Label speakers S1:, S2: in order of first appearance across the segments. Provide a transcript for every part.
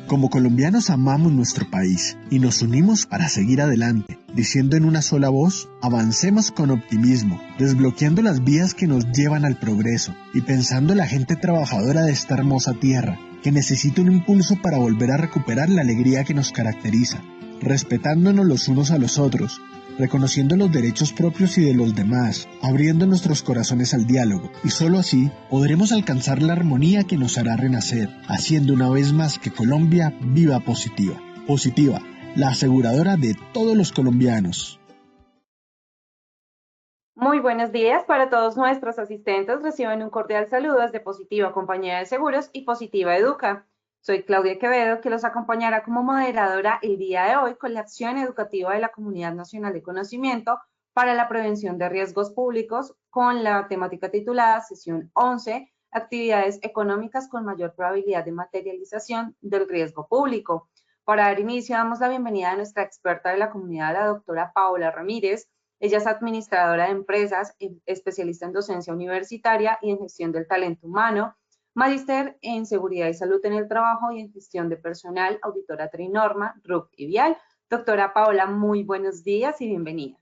S1: Como colombianos amamos nuestro país y nos unimos para seguir adelante, diciendo en una sola voz, avancemos con optimismo, desbloqueando las vías que nos llevan al progreso y pensando en la gente trabajadora de esta hermosa tierra, que necesita un impulso para volver a recuperar la alegría que nos caracteriza, respetándonos los unos a los otros, reconociendo los derechos propios y de los demás, abriendo nuestros corazones al diálogo, y solo así podremos alcanzar la armonía que nos hará renacer, haciendo una vez más que Colombia viva positiva. Positiva, la aseguradora de todos los colombianos.
S2: Muy buenos días para todos nuestros asistentes. Reciben un cordial saludo desde Positiva Compañía de Seguros y Positiva Educa. Soy Claudia Quevedo, que los acompañará como moderadora el día de hoy con la acción educativa de la Comunidad Nacional de Conocimiento para la Prevención de Riesgos Públicos con la temática titulada Sesión 11, Actividades Económicas con mayor probabilidad de materialización del riesgo público. Para dar inicio, damos la bienvenida a nuestra experta de la comunidad, la doctora Paola Ramírez. Ella es administradora de empresas, especialista en docencia universitaria y en gestión del talento humano, magíster en seguridad y salud en el trabajo y en gestión de personal, auditora Trinorma, RUC y Vial. Doctora Paola, muy buenos días y bienvenida.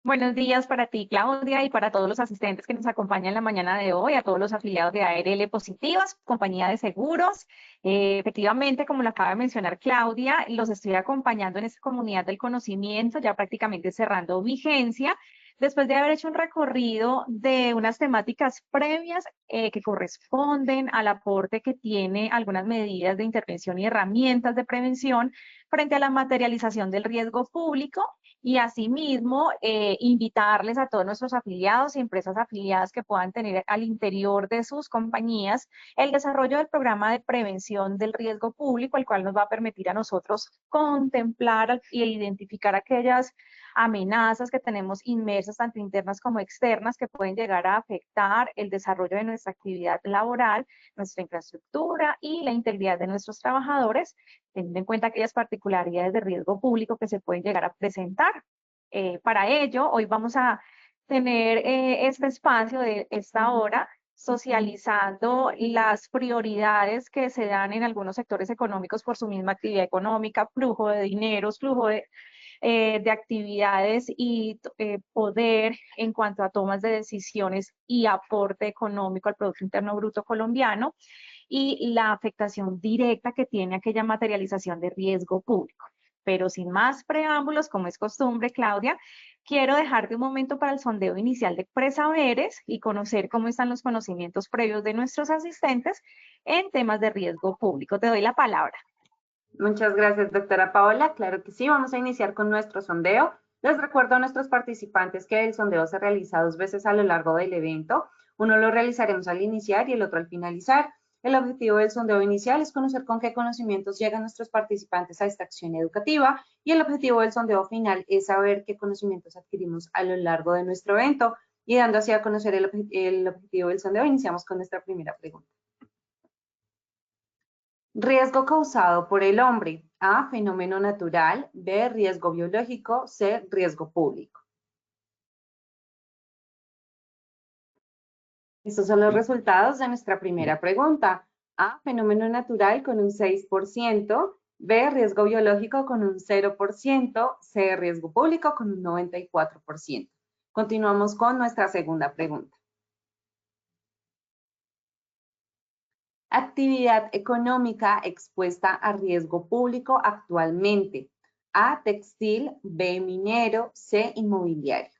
S3: Buenos días para ti, Claudia, y para todos los asistentes que nos acompañan la mañana de hoy, a todos los afiliados de ARL Positivas, compañía de seguros. Efectivamente, como lo acaba de mencionar Claudia, los estoy acompañando en esta comunidad del conocimiento, ya prácticamente cerrando vigencia, después de haber hecho un recorrido de unas temáticas previas que corresponden al aporte que tiene algunas medidas de intervención y herramientas de prevención frente a la materialización del riesgo público. Y asimismo, invitarles a todos nuestros afiliados y empresas afiliadas que puedan tener al interior de sus compañías el desarrollo del programa de prevención del riesgo público, el cual nos va a permitir a nosotros contemplar e identificar aquellas amenazas que tenemos inmersas, tanto internas como externas, que pueden llegar a afectar el desarrollo de nuestra actividad laboral, nuestra infraestructura y la integridad de nuestros trabajadores, teniendo en cuenta aquellas particularidades de riesgo público que se pueden llegar a presentar. Para ello, hoy vamos a tener este espacio de esta hora socializando las prioridades que se dan en algunos sectores económicos por su misma actividad económica, flujo de dineros, flujo de actividades y poder en cuanto a tomas de decisiones y aporte económico al Producto Interno Bruto colombiano y la afectación directa que tiene aquella materialización de riesgo público. Pero sin más preámbulos, como es costumbre, Claudia, quiero dejarte un momento para el sondeo inicial de presaberes y conocer cómo están los conocimientos previos de nuestros asistentes en temas de riesgo público. Te doy la palabra.
S2: Muchas gracias, doctora Paola. Claro que sí, vamos a iniciar con nuestro sondeo. Les recuerdo a nuestros participantes que el sondeo se realiza 2 veces a lo largo del evento. Uno lo realizaremos al iniciar y el otro al finalizar. El objetivo del sondeo inicial es conocer con qué conocimientos llegan nuestros participantes a esta acción educativa y el objetivo del sondeo final es saber qué conocimientos adquirimos a lo largo de nuestro evento. Y dando así a conocer el objetivo del sondeo, iniciamos con nuestra primera pregunta. Riesgo causado por el hombre. A, fenómeno natural. B, riesgo biológico. C, riesgo público. Estos son los resultados de nuestra primera pregunta. A, fenómeno natural con un 6%. B, riesgo biológico con un 0%. C, riesgo público con un 94%. Continuamos con nuestra segunda pregunta. Actividad económica expuesta a riesgo público actualmente. A, textil. B, minero. C, inmobiliario.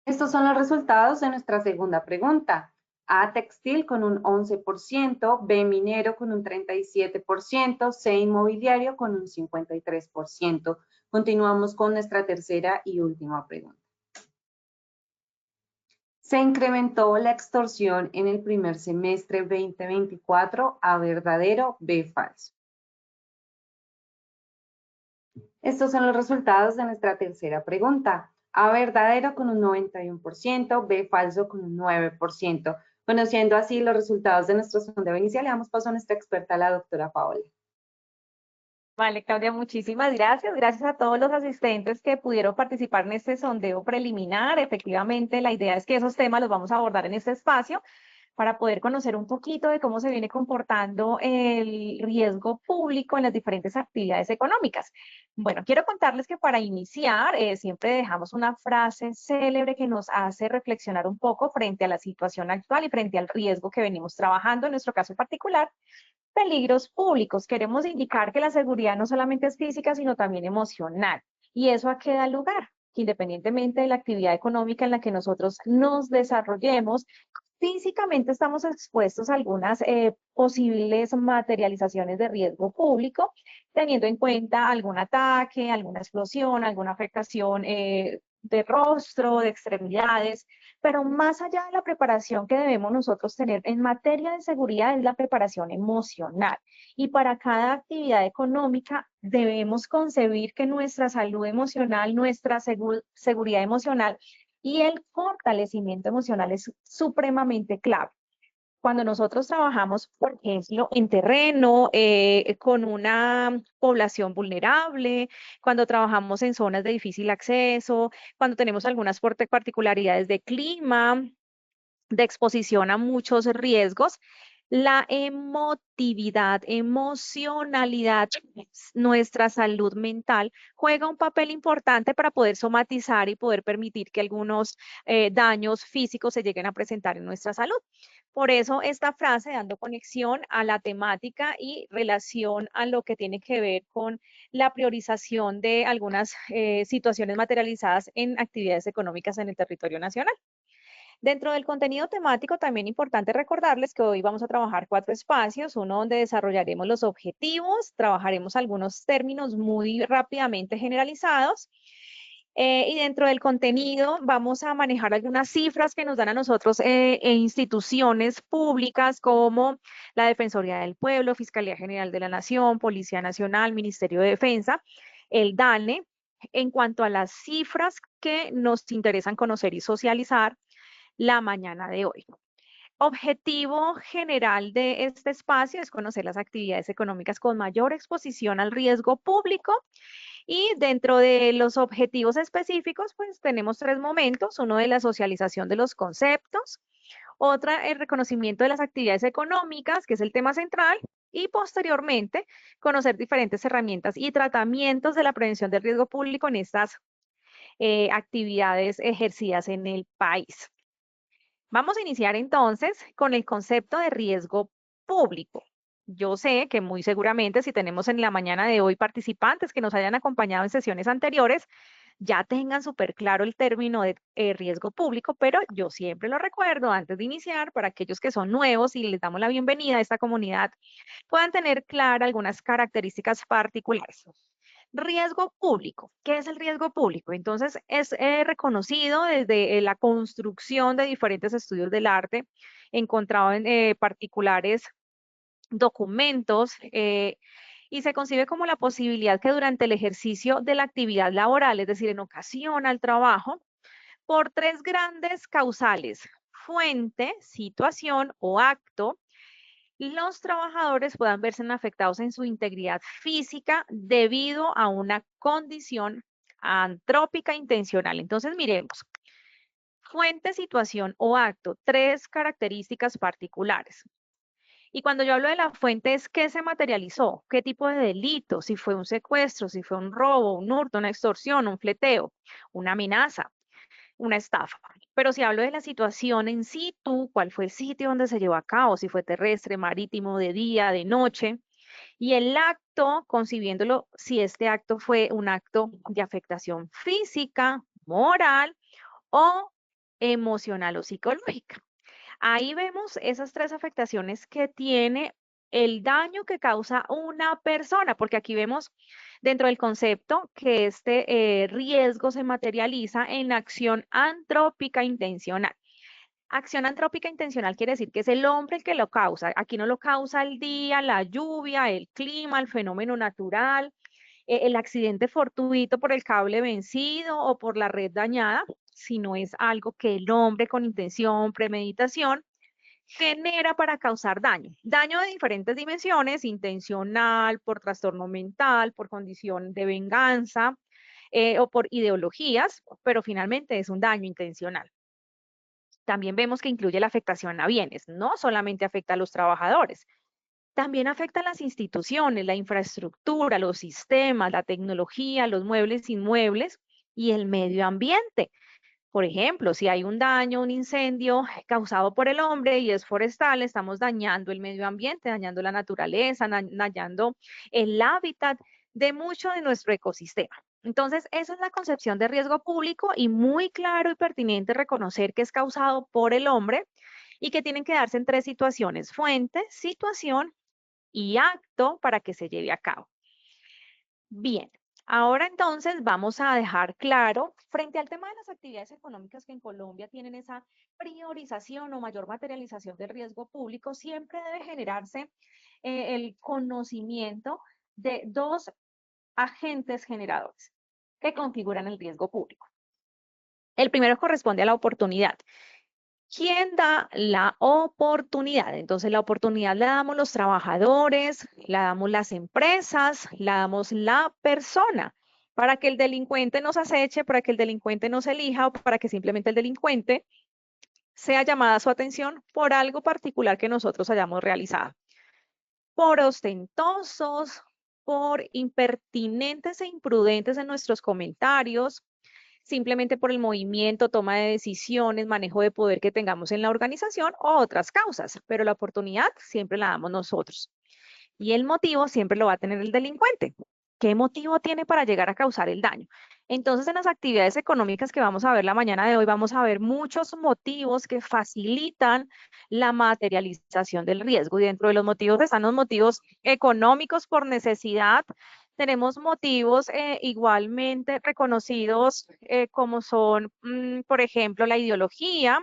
S2: Estos son los resultados de nuestra segunda pregunta. A, textil con un 11%, B, minero con un 37%, C, inmobiliario con un 53%. Continuamos con nuestra tercera y última pregunta. Se incrementó la extorsión en el primer semestre 2024, A, verdadero, B, falso. Estos son los resultados de nuestra tercera pregunta. A, verdadero con un 91%, B, falso con un 9%. Conociendo así los resultados de nuestro sondeo inicial, le damos paso a nuestra experta, la doctora Paola.
S3: Vale, Claudia, muchísimas gracias. Gracias a todos los asistentes que pudieron participar en este sondeo preliminar. Efectivamente, la idea es que esos temas los vamos a abordar en este espacio para poder conocer un poquito de cómo se viene comportando el riesgo público en las diferentes actividades económicas. Bueno, quiero contarles que para iniciar siempre dejamos una frase célebre que nos hace reflexionar un poco frente a la situación actual y frente al riesgo que venimos trabajando, en nuestro caso particular, peligros públicos. Queremos indicar que la seguridad no solamente es física, sino también emocional. ¿Y eso a qué da lugar? Que independientemente de la actividad económica en la que nosotros nos desarrollemos, físicamente estamos expuestos a algunas posibles materializaciones de riesgo público, teniendo en cuenta algún ataque, alguna explosión, alguna afectación de rostro, de extremidades, pero más allá de la preparación que debemos nosotros tener en materia de seguridad es la preparación emocional. Y para cada actividad económica debemos concebir que nuestra salud emocional, nuestra seguridad emocional y el fortalecimiento emocional es supremamente clave. Cuando nosotros trabajamos, por ejemplo, en terreno, con una población vulnerable, cuando trabajamos en zonas de difícil acceso, cuando tenemos algunas particularidades de clima, de exposición a muchos riesgos, la emotividad, emocionalidad, nuestra salud mental juega un papel importante para poder somatizar y poder permitir que algunos daños físicos se lleguen a presentar en nuestra salud. Por eso esta frase dando conexión a la temática y relación a lo que tiene que ver con la priorización de algunas situaciones materializadas en actividades económicas en el territorio nacional. Dentro del contenido temático, también importante recordarles que hoy vamos a trabajar 4 espacios, uno donde desarrollaremos los objetivos, trabajaremos algunos términos muy rápidamente generalizados, y dentro del contenido vamos a manejar algunas cifras que nos dan a nosotros instituciones públicas como la Defensoría del Pueblo, Fiscalía General de la Nación, Policía Nacional, Ministerio de Defensa, el DANE, en cuanto a las cifras que nos interesan conocer y socializar la mañana de hoy. Objetivo general de este espacio es conocer las actividades económicas con mayor exposición al riesgo público y dentro de los objetivos específicos, pues tenemos 3 momentos, uno de la socialización de los conceptos, otra el reconocimiento de las actividades económicas, que es el tema central, y posteriormente conocer diferentes herramientas y tratamientos de la prevención del riesgo público en estas actividades ejercidas en el país. Vamos a iniciar entonces con el concepto de riesgo público. Yo sé que muy seguramente si tenemos en la mañana de hoy participantes que nos hayan acompañado en sesiones anteriores, ya tengan súper claro el término de riesgo público, pero yo siempre lo recuerdo antes de iniciar para aquellos que son nuevos y les damos la bienvenida a esta comunidad, puedan tener claras algunas características particulares. Riesgo público. ¿Qué es el riesgo público? Entonces, es reconocido desde la construcción de diferentes estudios del arte, encontrado en particulares documentos, y se concibe como la posibilidad que durante el ejercicio de la actividad laboral, es decir, en ocasión al trabajo, por 3 grandes causales, fuente, situación o acto, los trabajadores puedan verse afectados en su integridad física debido a una condición antrópica intencional. Entonces, miremos, fuente, situación o acto, 3 características particulares. Y cuando yo hablo de la fuente es qué se materializó, qué tipo de delito, si fue un secuestro, si fue un robo, un hurto, una extorsión, un fleteo, una amenaza, una estafa. Pero si hablo de la situación en situ, cuál fue el sitio donde se llevó a cabo, si fue terrestre, marítimo, de día, de noche, y el acto, concibiéndolo, si este acto fue un acto de afectación física, moral o emocional o psicológica. Ahí vemos esas 3 afectaciones que tiene el daño que causa una persona, porque aquí vemos dentro del concepto que este riesgo se materializa en acción antrópica intencional. Acción antrópica intencional quiere decir que es el hombre el que lo causa. Aquí no lo causa el día, la lluvia, el clima, el fenómeno natural, el accidente fortuito por el cable vencido o por la red dañada, sino es algo que el hombre con intención, premeditación, genera para causar daño. Daño de diferentes dimensiones, intencional, por trastorno mental, por condición de venganza o por ideologías, pero finalmente es un daño intencional. También vemos que incluye la afectación a bienes, no solamente afecta a los trabajadores, también afecta a las instituciones, la infraestructura, los sistemas, la tecnología, los muebles, inmuebles y el medio ambiente. Por ejemplo, si hay un daño, un incendio causado por el hombre y es forestal, estamos dañando el medio ambiente, dañando la naturaleza, dañando el hábitat de mucho de nuestro ecosistema. Entonces, esa es la concepción de riesgo público y muy claro y pertinente reconocer que es causado por el hombre y que tienen que darse en tres situaciones: fuente, situación y acto para que se lleve a cabo. Bien, ahora entonces vamos a dejar claro, frente al tema de las actividades económicas que en Colombia tienen esa priorización o mayor materialización del riesgo público, siempre debe generarse el conocimiento de dos agentes generadores que configuran el riesgo público. El primero corresponde a la oportunidad. ¿Quién da la oportunidad? Entonces, la oportunidad la damos los trabajadores, la damos las empresas, la damos la persona, para que el delincuente nos aceche, para que el delincuente nos elija o para que simplemente el delincuente sea llamada su atención por algo particular que nosotros hayamos realizado. Por ostentosos, por impertinentes e imprudentes en nuestros comentarios, simplemente por el movimiento, toma de decisiones, manejo de poder que tengamos en la organización o otras causas, pero la oportunidad siempre la damos nosotros. Y el motivo siempre lo va a tener el delincuente. ¿Qué motivo tiene para llegar a causar el daño? Entonces, en las actividades económicas que vamos a ver la mañana de hoy, vamos a ver muchos motivos que facilitan la materialización del riesgo. Y dentro de los motivos están los motivos económicos por necesidad. Tenemos motivos igualmente reconocidos como son, por ejemplo, la ideología,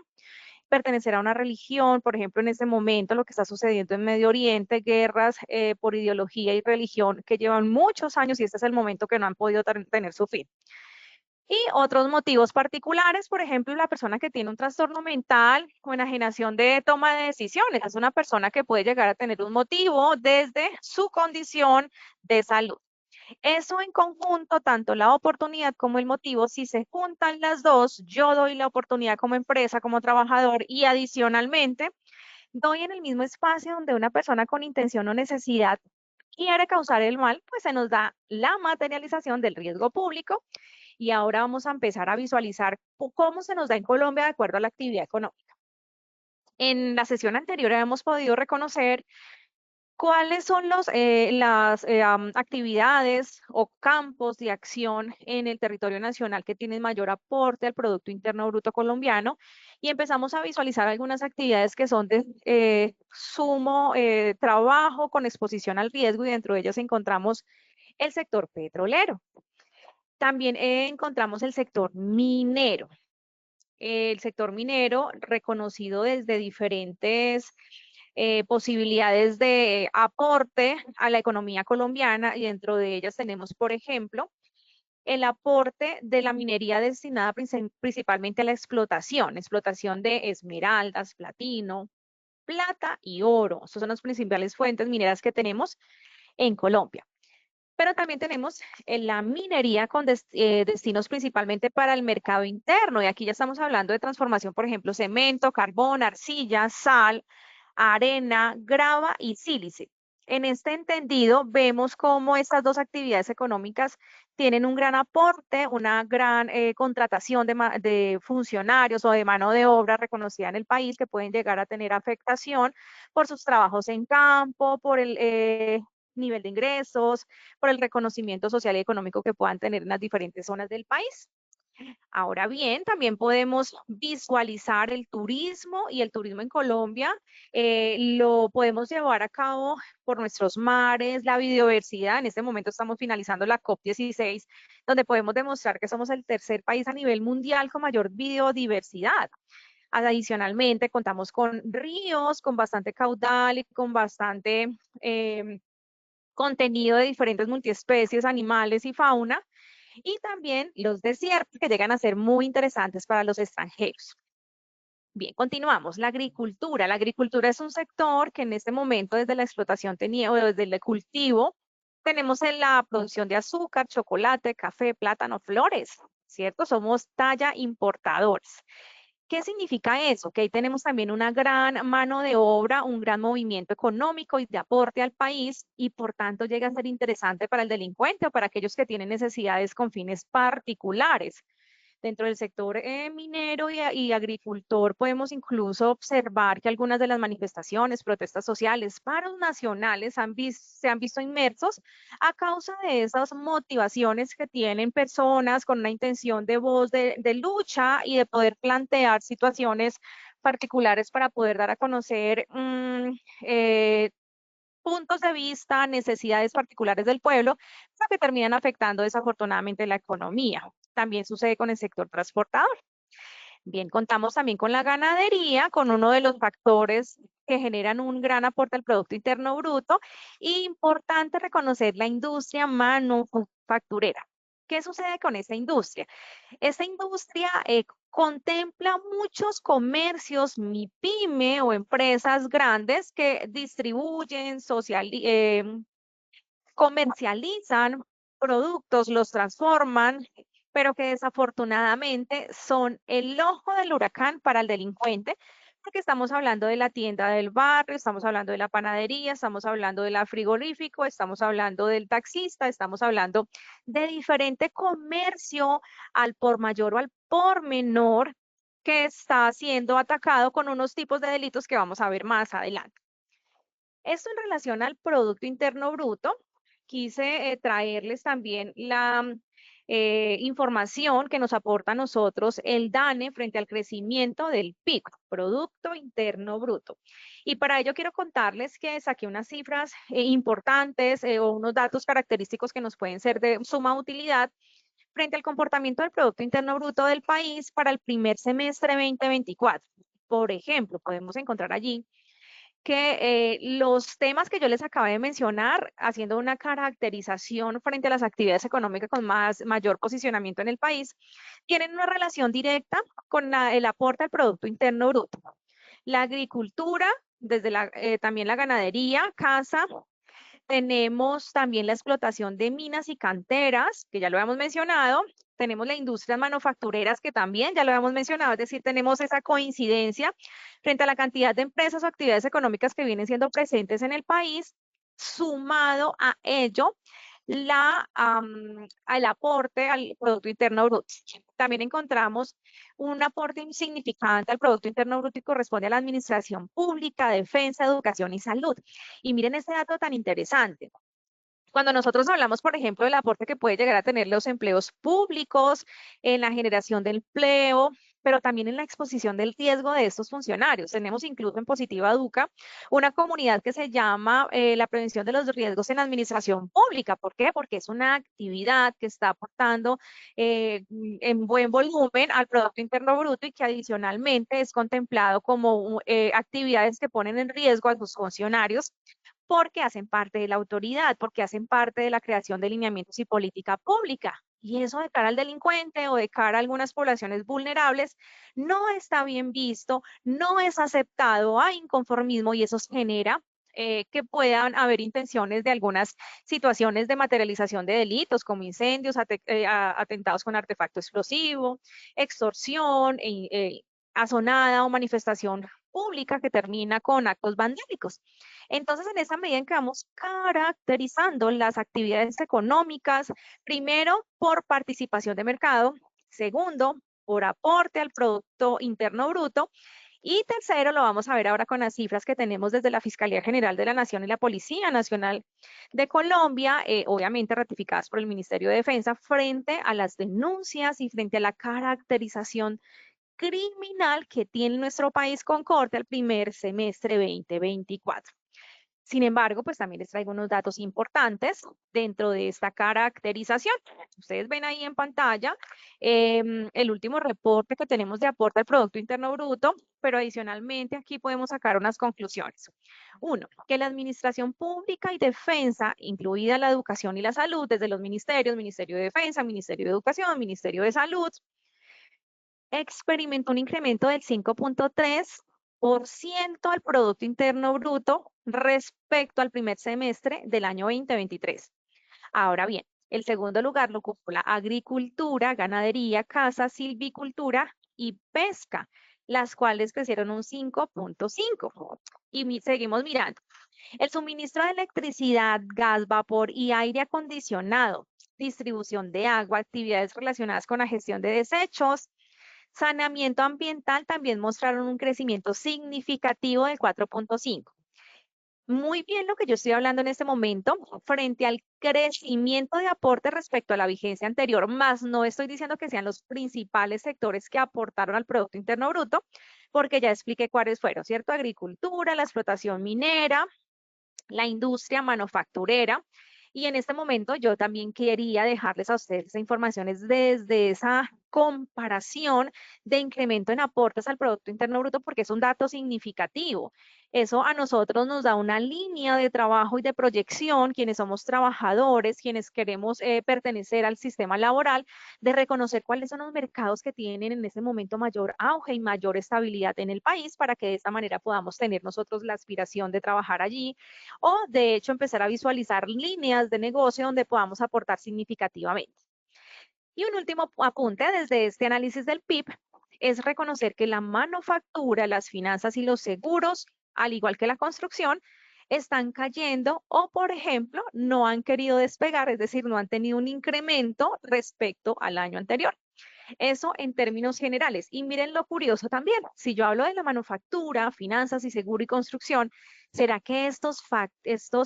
S3: pertenecer a una religión, por ejemplo, en este momento lo que está sucediendo en Medio Oriente, guerras por ideología y religión que llevan muchos años y este es el momento que no han podido tener su fin. Y otros motivos particulares, por ejemplo, la persona que tiene un trastorno mental o enajenación de toma de decisiones, es una persona que puede llegar a tener un motivo desde su condición de salud. Eso en conjunto, tanto la oportunidad como el motivo, si se juntan las dos, yo doy la oportunidad como empresa, como trabajador y adicionalmente doy en el mismo espacio donde una persona con intención o necesidad quiere causar el mal, pues se nos da la materialización del riesgo público y ahora vamos a empezar a visualizar cómo se nos da en Colombia de acuerdo a la actividad económica. En la sesión anterior hemos podido reconocer ¿cuáles son las actividades o campos de acción en el territorio nacional que tienen mayor aporte al Producto Interno Bruto colombiano? Y empezamos a visualizar algunas actividades que son de sumo trabajo con exposición al riesgo y dentro de ellas encontramos el sector petrolero. También encontramos el sector minero. El sector minero reconocido desde diferentes posibilidades de aporte a la economía colombiana y dentro de ellas tenemos, por ejemplo, el aporte de la minería destinada principalmente a la explotación de esmeraldas, platino, plata y oro. Estas son las principales fuentes mineras que tenemos en Colombia. Pero también tenemos la minería con destinos principalmente para el mercado interno. Y aquí ya estamos hablando de transformación, por ejemplo, cemento, carbón, arcilla, sal, arena, grava y sílice. En este entendido, vemos cómo estas dos actividades económicas tienen un gran aporte, una gran contratación de funcionarios o de mano de obra reconocida en el país que pueden llegar a tener afectación por sus trabajos en campo, por el nivel de ingresos, por el reconocimiento social y económico que puedan tener en las diferentes zonas del país. Ahora bien, también podemos visualizar el turismo y el turismo en Colombia lo podemos llevar a cabo por nuestros mares, la biodiversidad. En este momento estamos finalizando la COP16, donde podemos demostrar que somos el tercer país a nivel mundial con mayor biodiversidad. Adicionalmente, contamos con ríos, con bastante caudal y con bastante contenido de diferentes multiespecies, animales y fauna, y también los desiertos que llegan a ser muy interesantes para los extranjeros. Bien, continuamos. La agricultura. La agricultura es un sector que en este momento desde la explotación tenía, o desde el cultivo, tenemos en la producción de azúcar, chocolate, café, plátano, flores, ¿cierto? Somos talla importadores. ¿Qué significa eso? Que ahí tenemos también una gran mano de obra, un gran movimiento económico y de aporte al país y por tanto llega a ser interesante para el delincuente o para aquellos que tienen necesidades con fines particulares. Dentro del sector minero y agricultor podemos incluso observar que algunas de las manifestaciones, protestas sociales, paros nacionales se han visto inmersos a causa de esas motivaciones que tienen personas con una intención de voz de lucha y de poder plantear situaciones particulares para poder dar a conocer puntos de vista, necesidades particulares del pueblo, pero que terminan afectando desafortunadamente la economía. También sucede con el sector transportador. Bien, contamos también con la ganadería, con uno de los factores que generan un gran aporte al Producto Interno Bruto. Importante reconocer la industria manufacturera. ¿Qué sucede con esta industria? Esta industria contempla muchos comercios, MIPYME o empresas grandes que distribuyen, comercializan productos, los transforman, pero que desafortunadamente son el ojo del huracán para el delincuente, porque estamos hablando de la tienda del barrio, estamos hablando de la panadería, estamos hablando de la frigorífico, estamos hablando del taxista, estamos hablando de diferente comercio al por mayor o al por menor que está siendo atacado con unos tipos de delitos que vamos a ver más adelante. Esto en relación al Producto Interno Bruto, quise traerles también la información que nos aporta a nosotros el DANE frente al crecimiento del PIB, Producto Interno Bruto. Y para ello quiero contarles que saqué unas cifras importantes o unos datos característicos que nos pueden ser de suma utilidad frente al comportamiento del Producto Interno Bruto del país para el primer semestre 2024. Por ejemplo, podemos encontrar allí que los temas que yo les acabé de mencionar, haciendo una caracterización frente a las actividades económicas con mayor posicionamiento en el país, tienen una relación directa con el aporte al Producto Interno Bruto. La agricultura, también la ganadería, caza, tenemos también la explotación de minas y canteras, que ya lo habíamos mencionado. Tenemos las industrias manufactureras, que también ya lo habíamos mencionado, es decir, tenemos esa coincidencia frente a la cantidad de empresas o actividades económicas que vienen siendo presentes en el país, sumado a ello al aporte al Producto Interno Bruto. También encontramos un aporte insignificante al Producto Interno Bruto y corresponde a la administración pública, defensa, educación y salud. Y miren este dato tan interesante. Cuando nosotros hablamos, por ejemplo, del aporte que puede llegar a tener los empleos públicos, en la generación de empleo, pero también en la exposición del riesgo de estos funcionarios. Tenemos incluso en Positiva Educa una comunidad que se llama la prevención de los riesgos en la administración pública. ¿Por qué? Porque es una actividad que está aportando en buen volumen al Producto Interno Bruto y que adicionalmente es contemplado como actividades que ponen en riesgo a sus funcionarios porque hacen parte de la autoridad, porque hacen parte de la creación de lineamientos y política pública. Y eso de cara al delincuente o de cara a algunas poblaciones vulnerables no está bien visto, no es aceptado, hay inconformismo y eso genera que puedan haber intenciones de algunas situaciones de materialización de delitos como incendios, atentados con artefacto explosivo, extorsión, asonada o manifestación pública que termina con actos vandálicos. Entonces, en esa medida en que vamos caracterizando las actividades económicas, primero por participación de mercado, segundo por aporte al Producto Interno Bruto y tercero lo vamos a ver ahora con las cifras que tenemos desde la Fiscalía General de la Nación y la Policía Nacional de Colombia, obviamente ratificadas por el Ministerio de Defensa frente a las denuncias y frente a la caracterización criminal que tiene nuestro país con corte al primer semestre 2024. Sin embargo, pues también les traigo unos datos importantes dentro de esta caracterización. Ustedes ven ahí en pantalla el último reporte que tenemos de aporte al Producto Interno Bruto, pero adicionalmente aquí podemos sacar unas conclusiones. Uno, que la administración pública y defensa, incluida la educación y la salud, desde los ministerios, Ministerio de Defensa, Ministerio de Educación, Ministerio de Salud, experimentó un incremento del 5.3% al Producto Interno Bruto respecto al primer semestre del año 2023. Ahora bien, el segundo lugar lo ocupó la agricultura, ganadería, caza, silvicultura y pesca, las cuales crecieron un 5.5. Y seguimos mirando. El suministro de electricidad, gas, vapor y aire acondicionado, distribución de agua, actividades relacionadas con la gestión de desechos, saneamiento ambiental también mostraron un crecimiento significativo del 4.5. Muy bien lo que yo estoy hablando en este momento frente al crecimiento de aporte respecto a la vigencia anterior, más no estoy diciendo que sean los principales sectores que aportaron al Producto Interno Bruto, porque ya expliqué cuáles fueron, ¿cierto? Agricultura, la explotación minera, la industria manufacturera. Y en este momento yo también quería dejarles a ustedes esa información es desde esa comparación de incremento en aportes al Producto Interno Bruto porque es un dato significativo. Eso a nosotros nos da una línea de trabajo y de proyección, quienes somos trabajadores, quienes queremos pertenecer al sistema laboral, de reconocer cuáles son los mercados que tienen en ese momento mayor auge y mayor estabilidad en el país para que de esta manera podamos tener nosotros la aspiración de trabajar allí o de hecho empezar a visualizar líneas de negocio donde podamos aportar significativamente. Y un último apunte desde este análisis del PIB es reconocer que la manufactura, las finanzas y los seguros, al igual que la construcción, están cayendo o, por ejemplo, no han querido despegar, es decir, no han tenido un incremento respecto al año anterior. Eso en términos generales. Y miren lo curioso también, si yo hablo de la manufactura, finanzas y seguro y construcción, ¿será que estos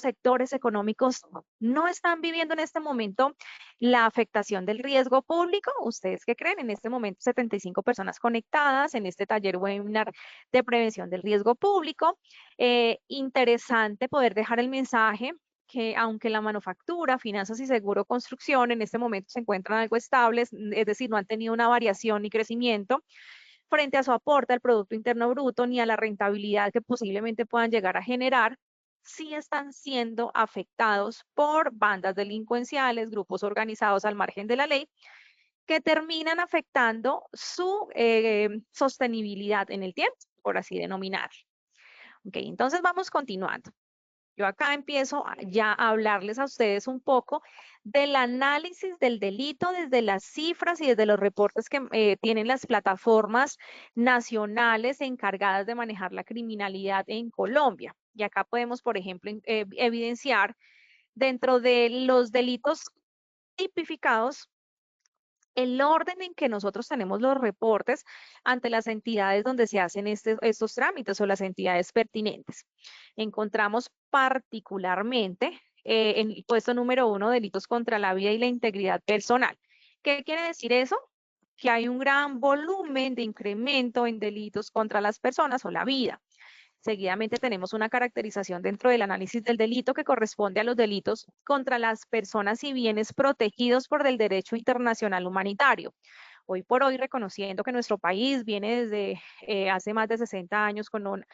S3: sectores económicos no están viviendo en este momento la afectación del riesgo público? ¿Ustedes qué creen? En este momento 75 personas conectadas en este taller webinar de prevención del riesgo público. Interesante poder dejar el mensaje que aunque la manufactura, finanzas y seguro construcción en este momento se encuentran algo estables, es decir, no han tenido una variación ni crecimiento frente a su aporte al Producto Interno Bruto ni a la rentabilidad que posiblemente puedan llegar a generar, sí están siendo afectados por bandas delincuenciales, grupos organizados al margen de la ley, que terminan afectando su sostenibilidad en el tiempo, por así denominar. Ok, entonces vamos continuando. Yo acá empiezo ya a hablarles a ustedes un poco del análisis del delito desde las cifras y desde los reportes que tienen las plataformas nacionales encargadas de manejar la criminalidad en Colombia. Y acá podemos, por ejemplo, evidenciar dentro de los delitos tipificados el orden en que nosotros tenemos los reportes ante las entidades donde se hacen estos trámites o las entidades pertinentes. Encontramos particularmente en el puesto número 1, delitos contra la vida y la integridad personal. ¿Qué quiere decir eso? Que hay un gran volumen de incremento en delitos contra las personas o la vida. Seguidamente tenemos una caracterización dentro del análisis del delito que corresponde a los delitos contra las personas y bienes protegidos por el derecho internacional humanitario. Hoy por hoy, reconociendo que nuestro país viene desde hace más de 60 años con un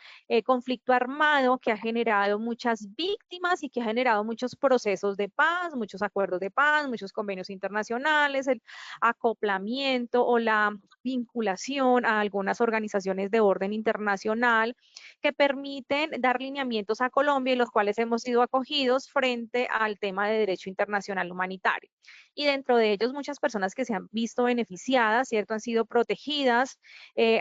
S3: conflicto armado que ha generado muchas víctimas y que ha generado muchos procesos de paz, muchos acuerdos de paz, muchos convenios internacionales, el acoplamiento o la vinculación a algunas organizaciones de orden internacional que permiten dar lineamientos a Colombia y los cuales hemos sido acogidos frente al tema de derecho internacional humanitario. Y dentro de ellos muchas personas que se han visto beneficiadas, ¿cierto? Han sido protegidas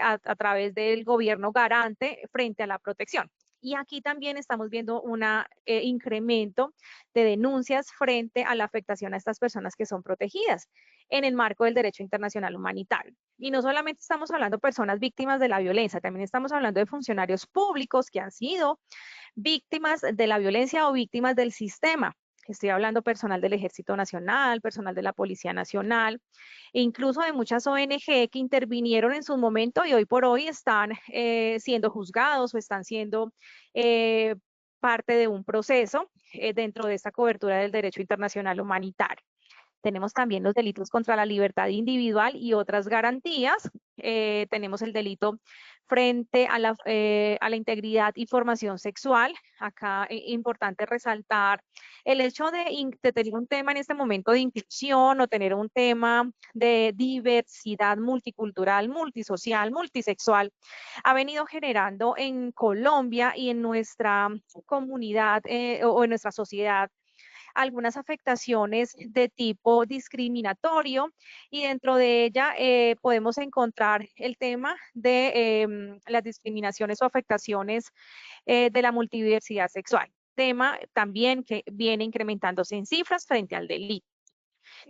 S3: a través del gobierno garante frente a la protección. Y aquí también estamos viendo un incremento de denuncias frente a la afectación a estas personas que son protegidas en el marco del derecho internacional humanitario. Y no solamente estamos hablando de personas víctimas de la violencia, también estamos hablando de funcionarios públicos que han sido víctimas de la violencia o víctimas del sistema. Estoy hablando personal del Ejército Nacional, personal de la Policía Nacional, e incluso de muchas ONG que intervinieron en su momento y hoy por hoy están siendo juzgados o están siendo parte de un proceso dentro de esta cobertura del derecho internacional humanitario. Tenemos también los delitos contra la libertad individual y otras garantías. Tenemos el delito frente a la integridad y formación sexual. Acá es importante resaltar el hecho de tener un tema en este momento de inclusión o tener un tema de diversidad multicultural, multisocial, multisexual, ha venido generando en Colombia y en nuestra comunidad o en nuestra sociedad algunas afectaciones de tipo discriminatorio y dentro de ella podemos encontrar el tema de las discriminaciones o afectaciones de la multidiversidad sexual, tema también que viene incrementándose en cifras frente al delito.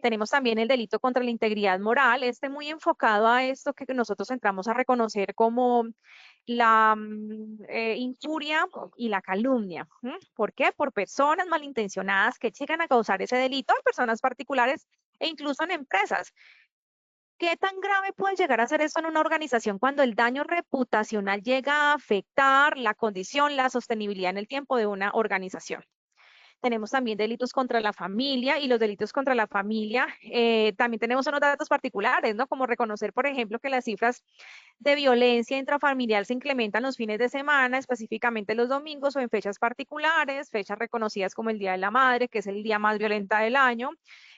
S3: Tenemos también el delito contra la integridad moral, este muy enfocado a esto que nosotros entramos a reconocer como la injuria y la calumnia. ¿Por qué? Por personas malintencionadas que llegan a causar ese delito en personas particulares e incluso en empresas. ¿Qué tan grave puede llegar a ser eso en una organización cuando el daño reputacional llega a afectar la condición, la sostenibilidad en el tiempo de una organización? Tenemos también delitos contra la familia y los delitos contra la familia también tenemos unos datos particulares, ¿no? Como reconocer, por ejemplo, que las cifras de violencia intrafamiliar se incrementan los fines de semana, específicamente los domingos o en fechas particulares, fechas reconocidas como el Día de la Madre, que es el día más violenta del año.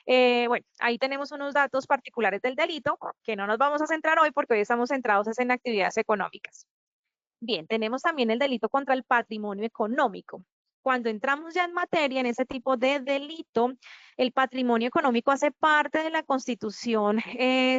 S3: Bueno, ahí tenemos unos datos particulares del delito que no nos vamos a centrar hoy porque hoy estamos centrados en actividades económicas. Bien, tenemos también el delito contra el patrimonio económico. Cuando entramos ya en materia en ese tipo de delito, el patrimonio económico hace parte de la constitución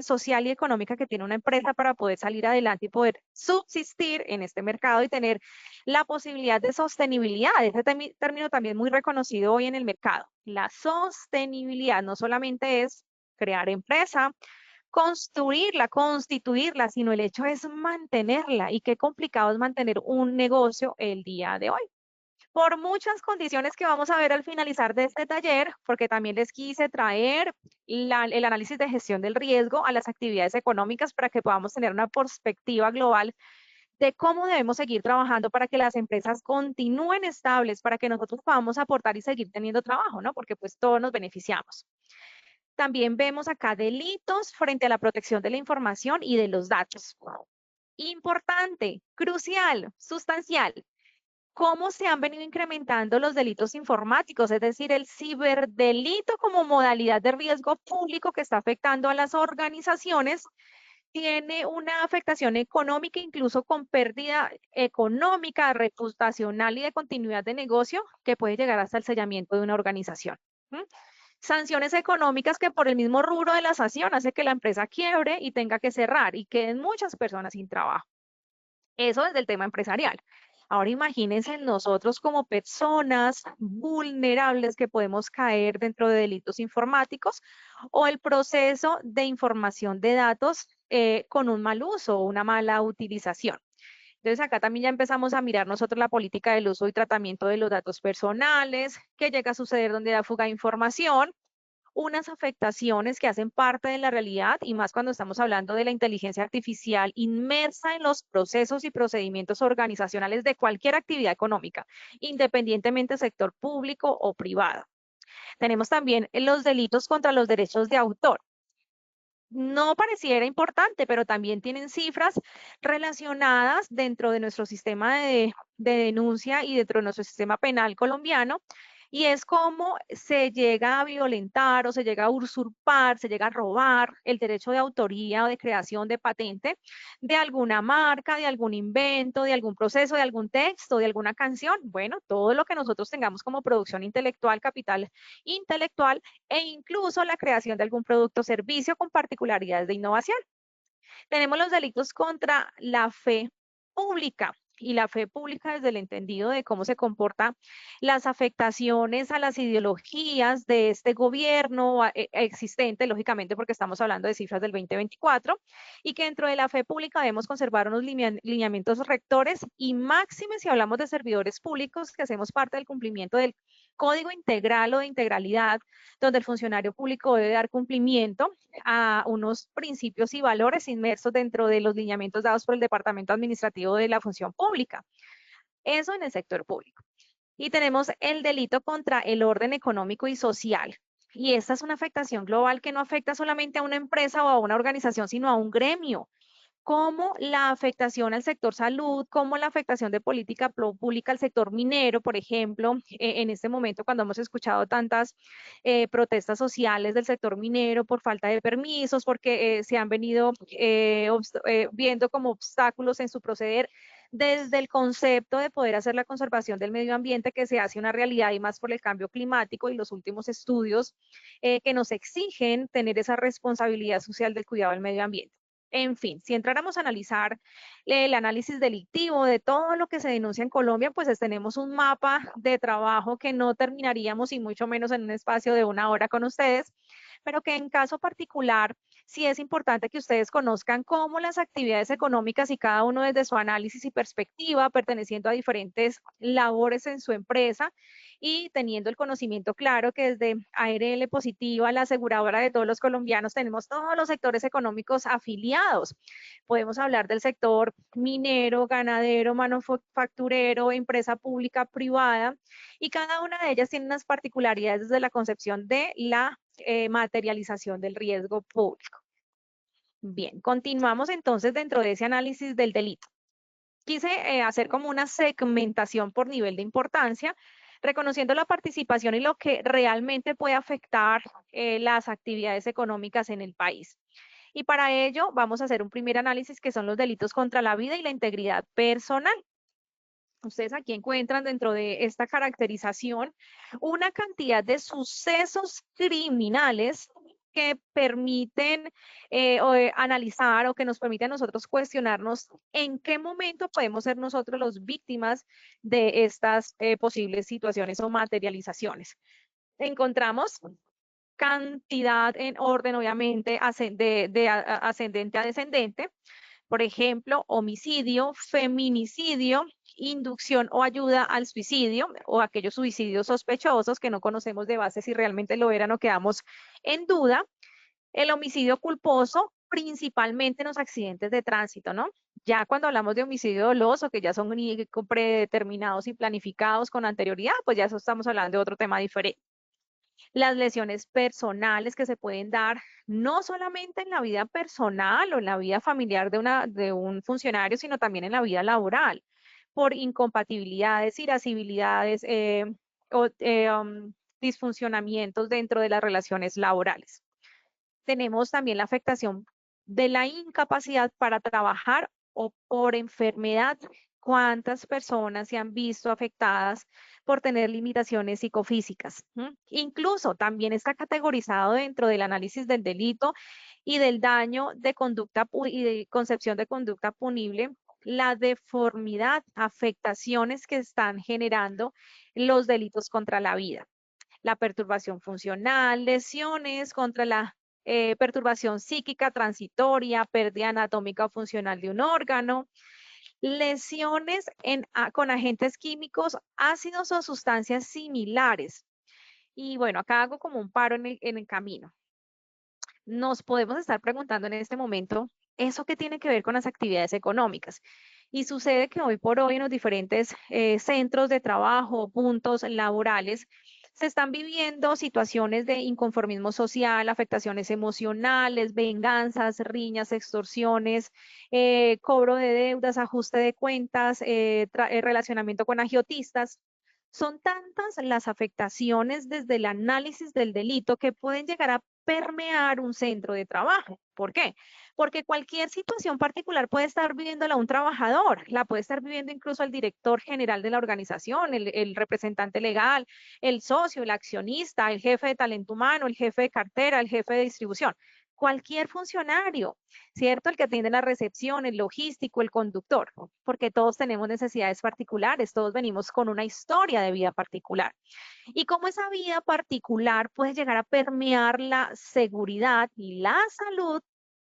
S3: social y económica que tiene una empresa para poder salir adelante y poder subsistir en este mercado y tener la posibilidad de sostenibilidad. Ese término también muy reconocido hoy en el mercado. La sostenibilidad no solamente es crear empresa, construirla, constituirla, sino el hecho es mantenerla. Y qué complicado es mantener un negocio el día de hoy. Por muchas condiciones que vamos a ver al finalizar de este taller, porque también les quise traer el análisis de gestión del riesgo a las actividades económicas para que podamos tener una perspectiva global de cómo debemos seguir trabajando para que las empresas continúen estables, para que nosotros podamos aportar y seguir teniendo trabajo, ¿no? Porque pues todos nos beneficiamos. También vemos acá delitos frente a la protección de la información y de los datos. Importante, crucial, sustancial. ¿Cómo se han venido incrementando los delitos informáticos? Es decir, el ciberdelito como modalidad de riesgo público que está afectando a las organizaciones tiene una afectación económica, incluso con pérdida económica, reputacional y de continuidad de negocio que puede llegar hasta el sellamiento de una organización. Sanciones económicas que por el mismo rubro de la sanción hace que la empresa quiebre y tenga que cerrar y queden muchas personas sin trabajo. Eso desde el tema empresarial. Ahora imagínense nosotros como personas vulnerables que podemos caer dentro de delitos informáticos o el proceso de información de datos con un mal uso o una mala utilización. Entonces acá también ya empezamos a mirar nosotros la política del uso y tratamiento de los datos personales, qué llega a suceder donde da fuga de información, unas afectaciones que hacen parte de la realidad y más cuando estamos hablando de la inteligencia artificial inmersa en los procesos y procedimientos organizacionales de cualquier actividad económica, independientemente del sector público o privado. Tenemos también los delitos contra los derechos de autor. No pareciera importante, pero también tienen cifras relacionadas dentro de nuestro sistema de denuncia y dentro de nuestro sistema penal colombiano, y es como se llega a violentar o se llega a usurpar, se llega a robar el derecho de autoría o de creación de patente de alguna marca, de algún invento, de algún proceso, de algún texto, de alguna canción. Bueno, todo lo que nosotros tengamos como producción intelectual, capital intelectual e incluso la creación de algún producto o servicio con particularidades de innovación. Tenemos los delitos contra la fe pública y la fe pública desde el entendido de cómo se comportan las afectaciones a las ideologías de este gobierno existente, lógicamente porque estamos hablando de cifras del 2024, y que dentro de la fe pública debemos conservar unos lineamientos rectores y máximos si hablamos de servidores públicos que hacemos parte del cumplimiento del código integral o de integralidad, donde el funcionario público debe dar cumplimiento a unos principios y valores inmersos dentro de los lineamientos dados por el Departamento Administrativo de la Función Pública. Eso en el sector público. Y tenemos el delito contra el orden económico y social. Y esta es una afectación global que no afecta solamente a una empresa o a una organización, sino a un gremio. Como la afectación al sector salud, como la afectación de política pública al sector minero, por ejemplo, en este momento cuando hemos escuchado tantas protestas sociales del sector minero por falta de permisos, porque se han venido viendo como obstáculos en su proceder, desde el concepto de poder hacer la conservación del medio ambiente que se hace una realidad y más por el cambio climático y los últimos estudios que nos exigen tener esa responsabilidad social del cuidado del medio ambiente. En fin, si entráramos a analizar el análisis delictivo de todo lo que se denuncia en Colombia, pues tenemos un mapa de trabajo que no terminaríamos y mucho menos en un espacio de 1 hora con ustedes, pero que en caso particular sí es importante que ustedes conozcan cómo las actividades económicas y cada uno desde su análisis y perspectiva, perteneciendo a diferentes labores en su empresa y teniendo el conocimiento claro que desde ARL Positiva, la aseguradora de todos los colombianos, tenemos todos los sectores económicos afiliados. Podemos hablar del sector minero, ganadero, manufacturero, empresa pública, privada, y cada una de ellas tiene unas particularidades desde la concepción de la materialización del riesgo público. Bien, continuamos entonces dentro de ese análisis del delito. Quise hacer como una segmentación por nivel de importancia, reconociendo la participación y lo que realmente puede afectar las actividades económicas en el país. Y para ello vamos a hacer un primer análisis que son los delitos contra la vida y la integridad personal. Ustedes aquí encuentran dentro de esta caracterización una cantidad de sucesos criminales que permiten analizar o que nos permiten a nosotros cuestionarnos en qué momento podemos ser nosotros los víctimas de estas posibles situaciones o materializaciones. Encontramos cantidad en orden, obviamente, ascendente a descendente. Por ejemplo, homicidio, feminicidio, inducción o ayuda al suicidio o aquellos suicidios sospechosos que no conocemos de base si realmente lo eran o quedamos en duda. El homicidio culposo, principalmente en los accidentes de tránsito, ¿no? Ya cuando hablamos de homicidio doloso, que ya son predeterminados y planificados con anterioridad, pues ya eso estamos hablando de otro tema diferente. Las lesiones personales que se pueden dar no solamente en la vida personal o en la vida familiar de un funcionario, sino también en la vida laboral, por incompatibilidades, irascibilidades o disfuncionamientos dentro de las relaciones laborales. Tenemos también la afectación de la incapacidad para trabajar o por enfermedad. ¿Cuántas personas se han visto afectadas por tener limitaciones psicofísicas? Incluso también está categorizado dentro del análisis del delito y del daño de conducta y de concepción de conducta punible, la deformidad, afectaciones que están generando los delitos contra la vida. La perturbación funcional, lesiones contra la perturbación psíquica transitoria, pérdida anatómica o funcional de un órgano, lesiones con agentes químicos, ácidos o sustancias similares. Y bueno, acá hago como un paro en el camino. Nos podemos estar preguntando en este momento, ¿eso qué tiene que ver con las actividades económicas? Y sucede que hoy por hoy en los diferentes centros de trabajo, puntos laborales, se están viviendo situaciones de inconformismo social, afectaciones emocionales, venganzas, riñas, extorsiones, cobro de deudas, ajuste de cuentas, relacionamiento con agiotistas. Son tantas las afectaciones desde el análisis del delito que pueden llegar a permear un centro de trabajo. ¿Por qué? Porque cualquier situación particular puede estar viviéndola un trabajador, la puede estar viviendo incluso el director general de la organización, el representante legal, el socio, el accionista, el jefe de talento humano, el jefe de cartera, el jefe de distribución. Cualquier funcionario, ¿cierto? El que atiende la recepción, el logístico, el conductor, porque todos tenemos necesidades particulares, todos venimos con una historia de vida particular. Y cómo esa vida particular puede llegar a permear la seguridad y la salud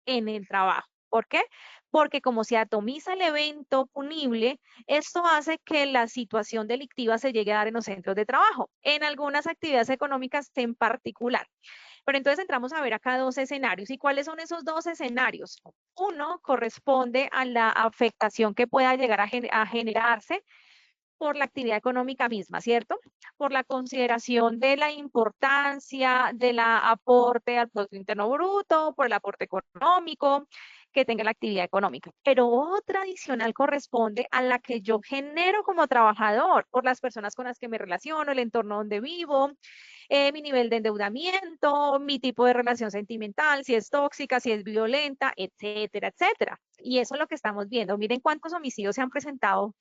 S3: en el trabajo. ¿Por qué? Porque como se atomiza el evento punible, esto hace que la situación delictiva se llegue a dar en los centros de trabajo, en algunas actividades económicas en particular. Pero entonces entramos a ver acá dos escenarios. ¿Y cuáles son esos dos escenarios? Uno corresponde a la afectación que pueda llegar a generarse por la actividad económica misma, ¿cierto? Por la consideración de la importancia del aporte al Producto Interno Bruto, por el aporte económico que tenga la actividad económica. Pero otra adicional corresponde a la que yo genero como trabajador, por las personas con las que me relaciono, el entorno donde vivo, mi nivel de endeudamiento, mi tipo de relación sentimental, si es tóxica, si es violenta, etcétera, etcétera. Y eso es lo que estamos viendo. Miren cuántos homicidios se han presentado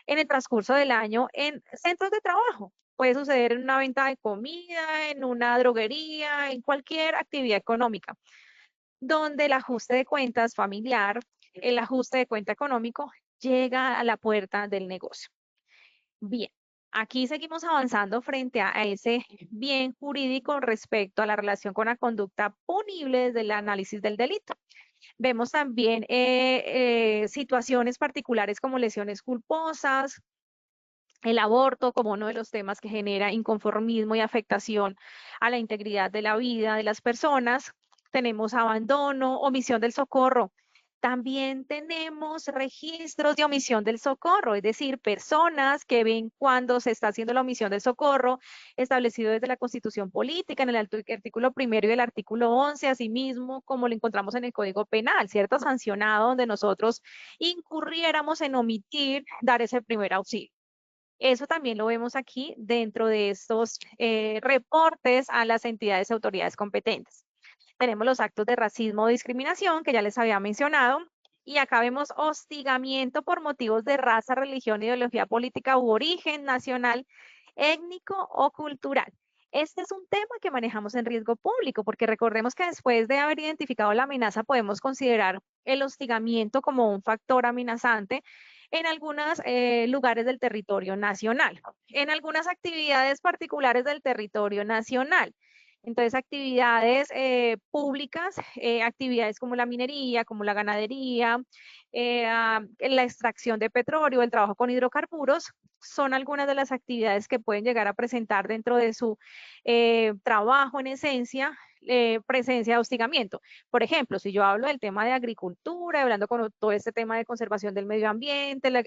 S3: en el transcurso del año en centros de trabajo. Puede suceder en una venta de comida, en una droguería, en cualquier actividad económica, donde el ajuste de cuentas familiar, el ajuste de cuenta económico, llega a la puerta del negocio. Bien, aquí seguimos avanzando frente a ese bien jurídico respecto a la relación con la conducta punible desde el análisis del delito. Vemos también situaciones particulares como lesiones culposas, el aborto como uno de los temas que genera inconformismo y afectación a la integridad de la vida de las personas. Tenemos abandono, omisión del socorro. También tenemos registros de omisión del socorro, es decir, personas que ven cuando se está haciendo la omisión del socorro, establecido desde la Constitución Política, en el artículo primero y el artículo 11, asimismo, como lo encontramos en el Código Penal, ¿cierto? Sancionado donde nosotros incurriéramos en omitir dar ese primer auxilio. Eso también lo vemos aquí dentro de estos reportes a las entidades y autoridades competentes. Tenemos los actos de racismo o discriminación, que ya les había mencionado, y acá vemos hostigamiento por motivos de raza, religión, ideología política u origen nacional, étnico o cultural. Este es un tema que manejamos en riesgo público, porque recordemos que después de haber identificado la amenaza, podemos considerar el hostigamiento como un factor amenazante en algunos lugares del territorio nacional, en algunas actividades particulares del territorio nacional. Entonces, actividades públicas, actividades como la minería, como la ganadería, la extracción de petróleo, el trabajo con hidrocarburos, son algunas de las actividades que pueden llegar a presentar dentro de su trabajo en esencia presencia de hostigamiento. Por ejemplo, si yo hablo del tema de agricultura, hablando con todo este tema de conservación del medio ambiente, la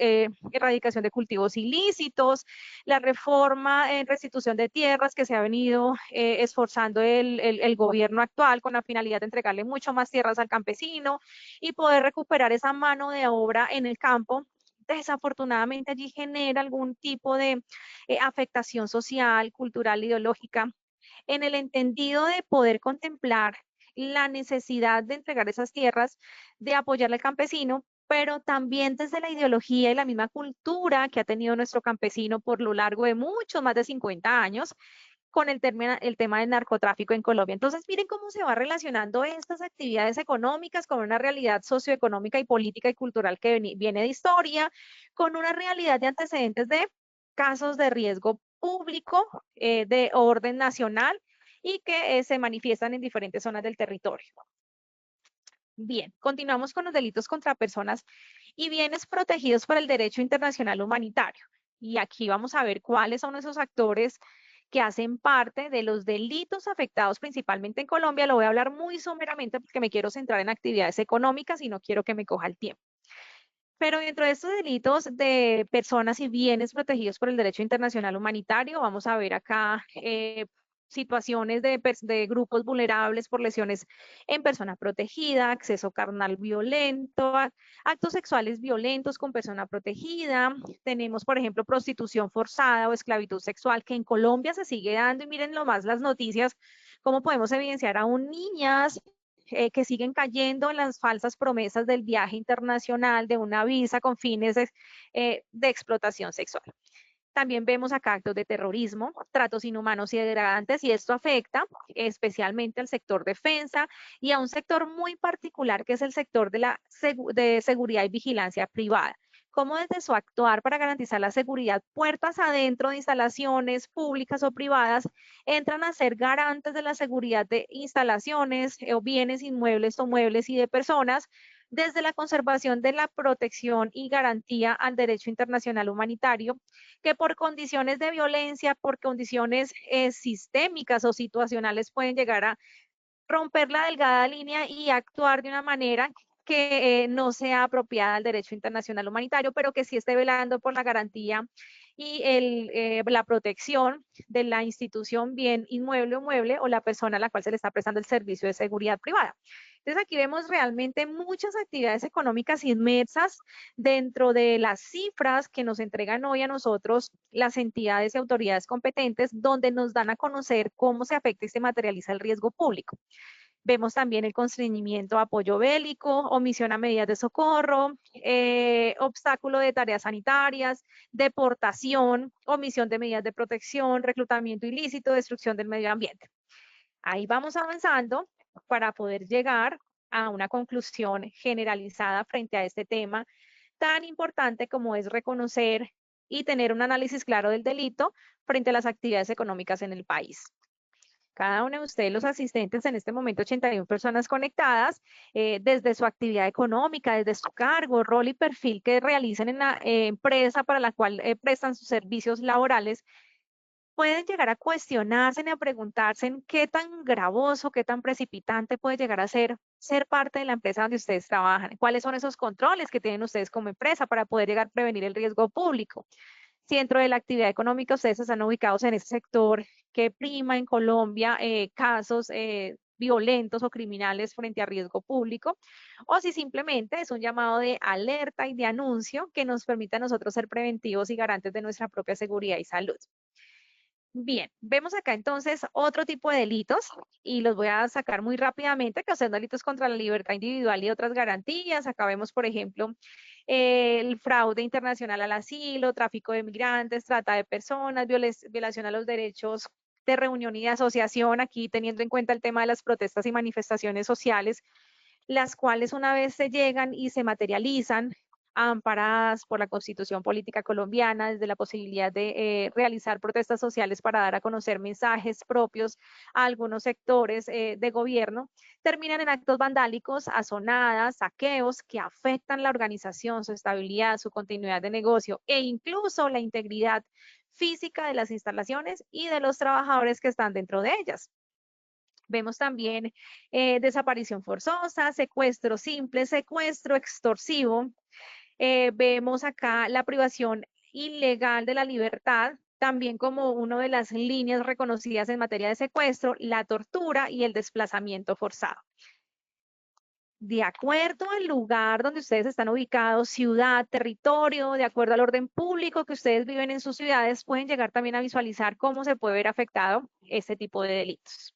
S3: erradicación de cultivos ilícitos, la reforma en restitución de tierras que se ha venido esforzando el gobierno actual con la finalidad de entregarle mucho más tierras al campesino y poder recuperar esa mano de obra en el campo. Desafortunadamente allí genera algún tipo de afectación social, cultural, ideológica, en el entendido de poder contemplar la necesidad de entregar esas tierras, de apoyar al campesino, pero también desde la ideología y la misma cultura que ha tenido nuestro campesino por lo largo de muchos, más de 50 años, con el tema del narcotráfico en Colombia. Entonces, miren cómo se va relacionando estas actividades económicas con una realidad socioeconómica y política y cultural que viene de historia, con una realidad de antecedentes de casos de riesgo público de orden nacional y que se manifiestan en diferentes zonas del territorio. Bien, continuamos con los delitos contra personas y bienes protegidos por el derecho internacional humanitario. Y aquí vamos a ver cuáles son esos actores que hacen parte de los delitos afectados principalmente en Colombia. Lo voy a hablar muy someramente porque me quiero centrar en actividades económicas y no quiero que me coja el tiempo. Pero dentro de estos delitos de personas y bienes protegidos por el derecho internacional humanitario, vamos a ver acá situaciones de grupos vulnerables por lesiones en persona protegida, acceso carnal violento, actos sexuales violentos con persona protegida. Tenemos, por ejemplo, prostitución forzada o esclavitud sexual, que en Colombia se sigue dando. Y miren nomás las noticias, cómo podemos evidenciar aún niñas que siguen cayendo en las falsas promesas del viaje internacional, de una visa con fines de explotación sexual. También vemos acá actos de terrorismo, tratos inhumanos y degradantes, y esto afecta especialmente al sector defensa y a un sector muy particular que es el sector de seguridad y vigilancia privada. Cómo desde su actuar para garantizar la seguridad puertas adentro de instalaciones públicas o privadas entran a ser garantes de la seguridad de instalaciones o bienes inmuebles o muebles y de personas, desde la conservación de la protección y garantía al derecho internacional humanitario, que por condiciones de violencia, por condiciones sistémicas o situacionales pueden llegar a romper la delgada línea y actuar de una manera que no sea apropiada al derecho internacional humanitario, pero que sí esté velando por la garantía y la protección de la institución, bien inmueble o mueble, o la persona a la cual se le está prestando el servicio de seguridad privada. Entonces aquí vemos realmente muchas actividades económicas inmersas dentro de las cifras que nos entregan hoy a nosotros las entidades y autoridades competentes, donde nos dan a conocer cómo se afecta y se materializa el riesgo público. Vemos también el constreñimiento a apoyo bélico, omisión a medidas de socorro, obstáculo de tareas sanitarias, deportación, omisión de medidas de protección, reclutamiento ilícito, destrucción del medio ambiente. Ahí vamos avanzando para poder llegar a una conclusión generalizada frente a este tema tan importante como es reconocer y tener un análisis claro del delito frente a las actividades económicas en el país. Cada uno de ustedes, los asistentes, en este momento 81 personas conectadas, desde su actividad económica, desde su cargo, rol y perfil que realicen en la empresa para la cual prestan sus servicios laborales, pueden llegar a cuestionarse y a preguntarse en qué tan gravoso, qué tan precipitante puede llegar a ser parte de la empresa donde ustedes trabajan. ¿Cuáles son esos controles que tienen ustedes como empresa para poder llegar a prevenir el riesgo público? Si dentro de la actividad económica ustedes están ubicados en ese sector que prima en Colombia casos violentos o criminales frente a riesgo público, o si simplemente es un llamado de alerta y de anuncio que nos permite a nosotros ser preventivos y garantes de nuestra propia seguridad y salud. Bien, vemos acá entonces otro tipo de delitos y los voy a sacar muy rápidamente, que son delitos contra la libertad individual y otras garantías. Acá vemos, por ejemplo, el fraude internacional al asilo, tráfico de migrantes, trata de personas, violación a los derechos de reunión y de asociación, aquí teniendo en cuenta el tema de las protestas y manifestaciones sociales, las cuales una vez se llegan y se materializan, amparadas por la Constitución Política Colombiana, desde la posibilidad de realizar protestas sociales para dar a conocer mensajes propios a algunos sectores de gobierno, terminan en actos vandálicos, azonadas, saqueos que afectan la organización, su estabilidad, su continuidad de negocio e incluso la integridad física de las instalaciones y de los trabajadores que están dentro de ellas. Vemos también desaparición forzosa, secuestro simple, secuestro extorsivo. Vemos acá la privación ilegal de la libertad, también como una de las líneas reconocidas en materia de secuestro, la tortura y el desplazamiento forzado. De acuerdo al lugar donde ustedes están ubicados, ciudad, territorio, de acuerdo al orden público que ustedes viven en sus ciudades, pueden llegar también a visualizar cómo se puede ver afectado este tipo de delitos.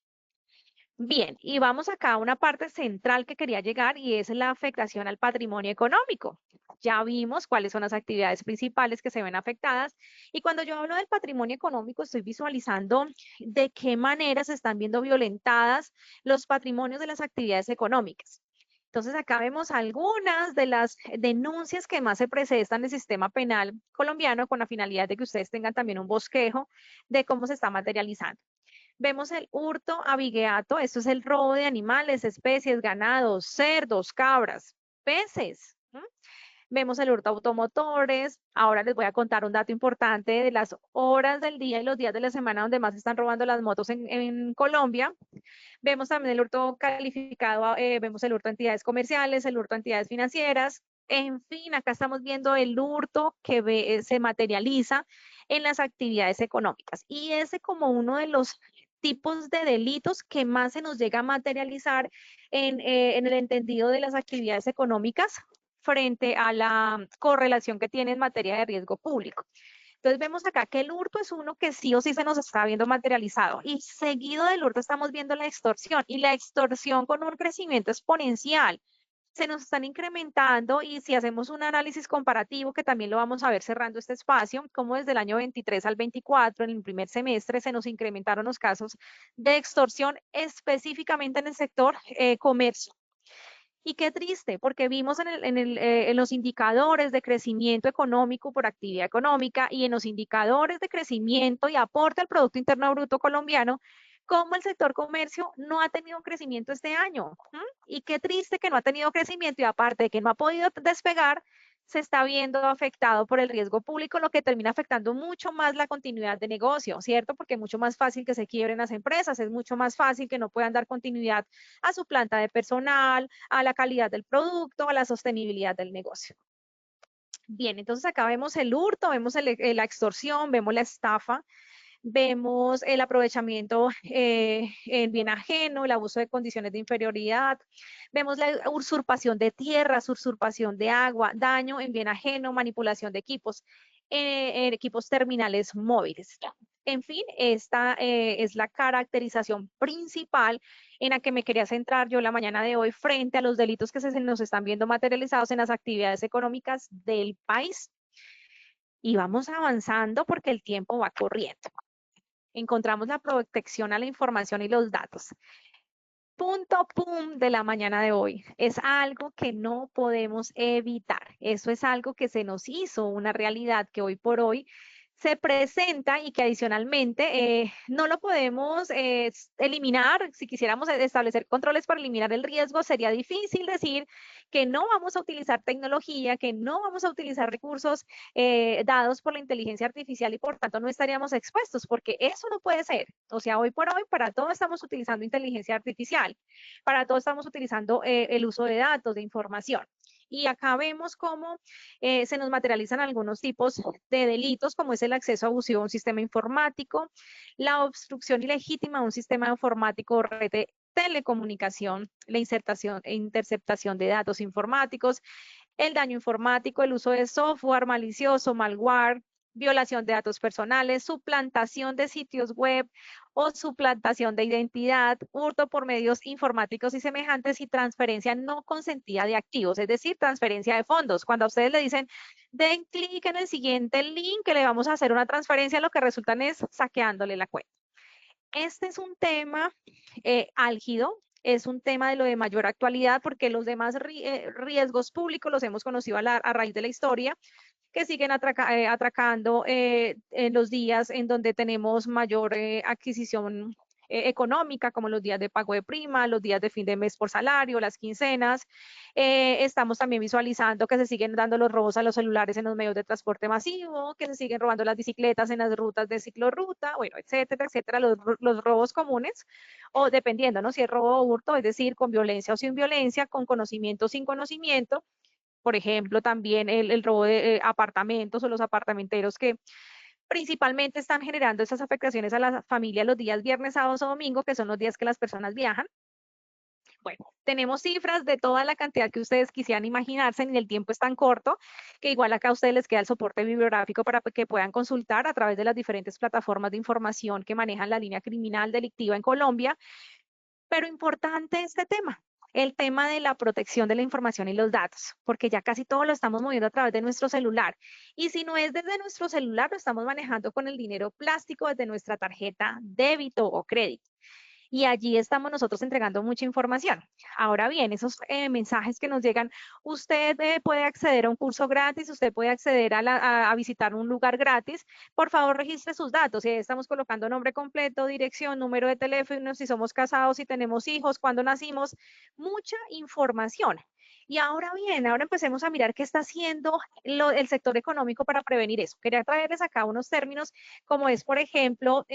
S3: Bien, y vamos acá a una parte central que quería llegar y es la afectación al patrimonio económico. Ya vimos cuáles son las actividades principales que se ven afectadas y cuando yo hablo del patrimonio económico estoy visualizando de qué manera se están viendo violentadas los patrimonios de las actividades económicas. Entonces acá vemos algunas de las denuncias que más se presentan en el sistema penal colombiano con la finalidad de que ustedes tengan también un bosquejo de cómo se está materializando. Vemos el hurto abigeato, esto es el robo de animales, especies, ganados, cerdos, cabras, peces. Vemos el hurto a automotores. Ahora les voy a contar un dato importante de las horas del día y los días de la semana donde más están robando las motos en Colombia. Vemos también el hurto calificado, vemos el hurto a entidades comerciales, el hurto a entidades financieras. En fin, acá estamos viendo el hurto que se materializa en las actividades económicas. Y ese como uno de los tipos de delitos que más se nos llega a materializar en el entendido de las actividades económicas frente a la correlación que tiene en materia de riesgo público. Entonces vemos acá que el hurto es uno que sí o sí se nos está viendo materializado y seguido del hurto estamos viendo la extorsión y la extorsión con un crecimiento exponencial. Se nos están incrementando y si hacemos un análisis comparativo, que también lo vamos a ver cerrando este espacio, como desde el año 23 al 24, en el primer semestre, se nos incrementaron los casos de extorsión específicamente en el sector comercio. Y qué triste, porque vimos en los indicadores de crecimiento económico por actividad económica y en los indicadores de crecimiento y aporte al Producto Interno Bruto colombiano, cómo el sector comercio no ha tenido crecimiento este año. Y qué triste que no ha tenido crecimiento y aparte de que no ha podido despegar, se está viendo afectado por el riesgo público, lo que termina afectando mucho más la continuidad de negocio, ¿cierto? Porque es mucho más fácil que se quiebren las empresas, es mucho más fácil que no puedan dar continuidad a su planta de personal, a la calidad del producto, a la sostenibilidad del negocio. Bien, entonces acá vemos el hurto, vemos la extorsión, vemos la estafa, vemos el aprovechamiento en bien ajeno, el abuso de condiciones de inferioridad, vemos la usurpación de tierras, usurpación de agua, daño en bien ajeno, manipulación de equipos, en equipos terminales móviles. En fin, esta es la caracterización principal en la que me quería centrar yo la mañana de hoy frente a los delitos que se nos están viendo materializados en las actividades económicas del país. Y vamos avanzando porque el tiempo va corriendo. Encontramos la protección a la información y los datos. Punto pum de la mañana de hoy. Es algo que no podemos evitar. Eso es algo que se nos hizo una realidad que hoy por hoy se presenta y que adicionalmente no lo podemos eliminar. Si quisiéramos establecer controles para eliminar el riesgo, sería difícil decir que no vamos a utilizar tecnología, que no vamos a utilizar recursos dados por la inteligencia artificial y por tanto no estaríamos expuestos, porque eso no puede ser. O sea, hoy por hoy para todo estamos utilizando inteligencia artificial, para todo estamos utilizando el uso de datos, de información. Y acá vemos cómo se nos materializan algunos tipos de delitos, como es el acceso abusivo a un sistema informático, la obstrucción ilegítima a un sistema informático o red de telecomunicación, la interceptación de datos informáticos, el daño informático, el uso de software malicioso, malware, violación de datos personales, suplantación de sitios web o suplantación de identidad, hurto por medios informáticos y semejantes y transferencia no consentida de activos, es decir, transferencia de fondos. Cuando a ustedes le dicen, den clic en el siguiente link que le vamos a hacer una transferencia, lo que resultan es saqueándole la cuenta. Este es un tema álgido, es un tema de lo de mayor actualidad porque los demás riesgos públicos los hemos conocido a raíz de la historia, que siguen atracando en los días en donde tenemos mayor adquisición económica, como los días de pago de prima, los días de fin de mes por salario, las quincenas. Estamos también visualizando que se siguen dando los robos a los celulares en los medios de transporte masivo, que se siguen robando las bicicletas en las rutas de ciclorruta, bueno, etcétera, etcétera, los robos comunes, o dependiendo, ¿no? Si es robo o hurto, es decir, con violencia o sin violencia, con conocimiento o sin conocimiento. Por ejemplo, también el robo de apartamentos o los apartamenteros que principalmente están generando esas afectaciones a la familia los días viernes, sábados o domingo, que son los días que las personas viajan. Bueno, tenemos cifras de toda la cantidad que ustedes quisieran imaginarse, y el tiempo es tan corto que igual acá a ustedes les queda el soporte bibliográfico para que puedan consultar a través de las diferentes plataformas de información que manejan la línea criminal delictiva en Colombia. Pero importante este tema, el tema de la protección de la información y los datos, porque ya casi todo lo estamos moviendo a través de nuestro celular. Y si no es desde nuestro celular, lo estamos manejando con el dinero plástico desde nuestra tarjeta débito o crédito. Y allí estamos nosotros entregando mucha información. Ahora bien, esos mensajes que nos llegan, usted puede acceder a un curso gratis, usted puede acceder a visitar un lugar gratis, por favor registre sus datos. Estamos colocando nombre completo, dirección, número de teléfono, si somos casados, si tenemos hijos, cuándo nacimos, mucha información. Y ahora bien, ahora empecemos a mirar qué está haciendo el sector económico para prevenir eso. Quería traerles acá unos términos como es, por ejemplo,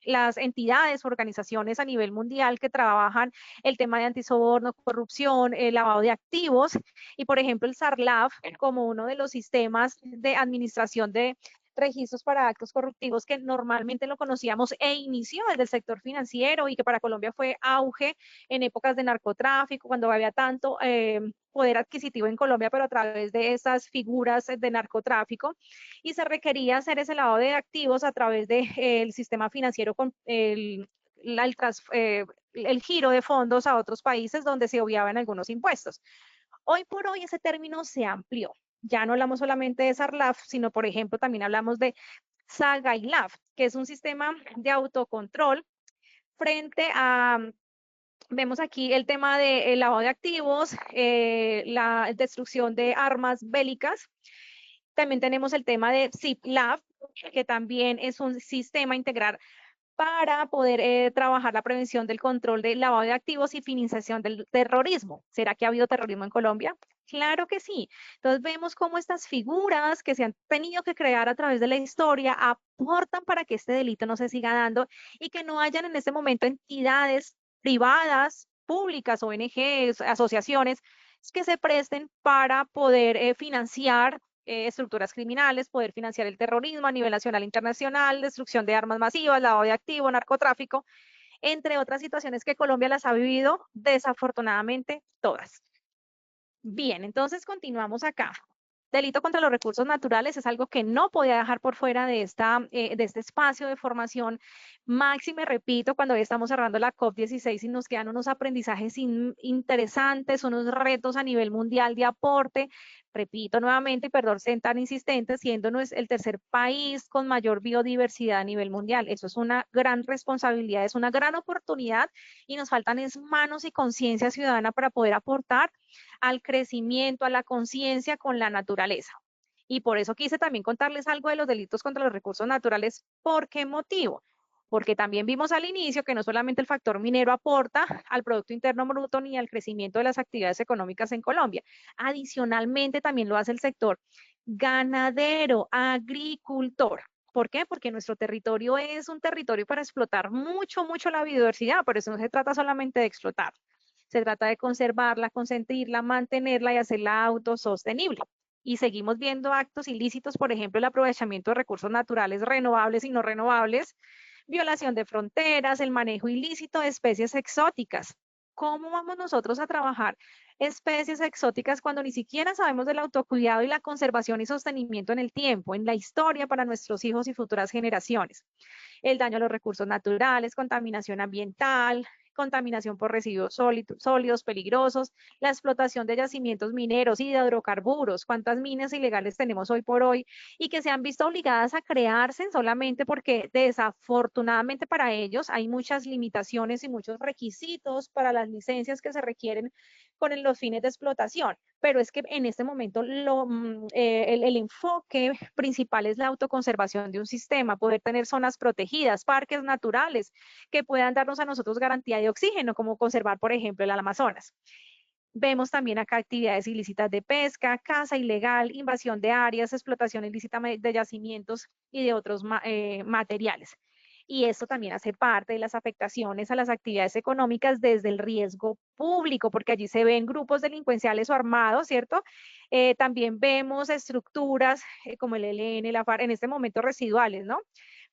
S3: las entidades, organizaciones a nivel mundial que trabajan el tema de antisoborno, corrupción, lavado de activos, y por ejemplo el SARLAF como uno de los sistemas de administración de registros para actos corruptivos que normalmente lo conocíamos e inició desde el sector financiero y que para Colombia fue auge en épocas de narcotráfico, cuando había tanto poder adquisitivo en Colombia, pero a través de esas figuras de narcotráfico, y se requería hacer ese lavado de activos a través del sistema financiero con el giro de fondos a otros países donde se obviaban algunos impuestos. Hoy por hoy ese término se amplió. Ya no hablamos solamente de SARLAF, sino por ejemplo también hablamos de SAGAILAF, que es un sistema de autocontrol frente a, vemos aquí el tema del lavado de activos, la destrucción de armas bélicas. También tenemos el tema de SIPLAF, que también es un sistema integral para poder trabajar la prevención del control del lavado de activos y financiación del terrorismo. ¿Será que ha habido terrorismo en Colombia? Claro que sí. Entonces vemos cómo estas figuras que se han tenido que crear a través de la historia aportan para que este delito no se siga dando y que no hayan en este momento entidades privadas, públicas, ONGs, asociaciones que se presten para poder financiar estructuras criminales, poder financiar el terrorismo a nivel nacional e internacional, destrucción de armas masivas, lavado de activos, narcotráfico, entre otras situaciones que Colombia las ha vivido desafortunadamente todas. Bien, entonces continuamos acá. Delito contra los recursos naturales es algo que no podía dejar por fuera de este espacio de formación. Máxime, repito, cuando hoy estamos cerrando la COP16 y nos quedan unos aprendizajes interesantes, unos retos a nivel mundial de aporte. Repito nuevamente, y perdón ser tan insistente, siendo el tercer país con mayor biodiversidad a nivel mundial. Eso es una gran responsabilidad, es una gran oportunidad y nos faltan es manos y conciencia ciudadana para poder aportar al crecimiento, a la conciencia con la naturaleza. Y por eso quise también contarles algo de los delitos contra los recursos naturales. ¿Por qué motivo? Porque también vimos al inicio que no solamente el factor minero aporta al Producto Interno Bruto ni al crecimiento de las actividades económicas en Colombia. Adicionalmente también lo hace el sector ganadero, agricultor. ¿Por qué? Porque nuestro territorio es un territorio para explotar mucho, mucho la biodiversidad, pero eso no se trata solamente de explotar. Se trata de conservarla, consentirla, mantenerla y hacerla autosostenible. Y seguimos viendo actos ilícitos, por ejemplo, el aprovechamiento de recursos naturales renovables y no renovables, violación de fronteras, el manejo ilícito de especies exóticas. ¿Cómo vamos nosotros a trabajar especies exóticas cuando ni siquiera sabemos del autocuidado y la conservación y sostenimiento en el tiempo, en la historia para nuestros hijos y futuras generaciones? El daño a los recursos naturales, contaminación ambiental, contaminación por residuos sólidos peligrosos, la explotación de yacimientos mineros y de hidrocarburos, cuántas minas ilegales tenemos hoy por hoy y que se han visto obligadas a crearse solamente porque desafortunadamente para ellos hay muchas limitaciones y muchos requisitos para las licencias que se requieren con los fines de explotación. Pero es que en este momento el enfoque principal es la autoconservación de un sistema, poder tener zonas protegidas, parques naturales que puedan darnos a nosotros garantía de oxígeno, como conservar, por ejemplo, el Amazonas. Vemos también acá actividades ilícitas de pesca, caza ilegal, invasión de áreas, explotación ilícita de yacimientos y de otros materiales. Y esto también hace parte de las afectaciones a las actividades económicas desde el riesgo público, porque allí se ven grupos delincuenciales o armados, ¿cierto? También vemos estructuras como el ELN, la FARC, en este momento residuales, ¿no?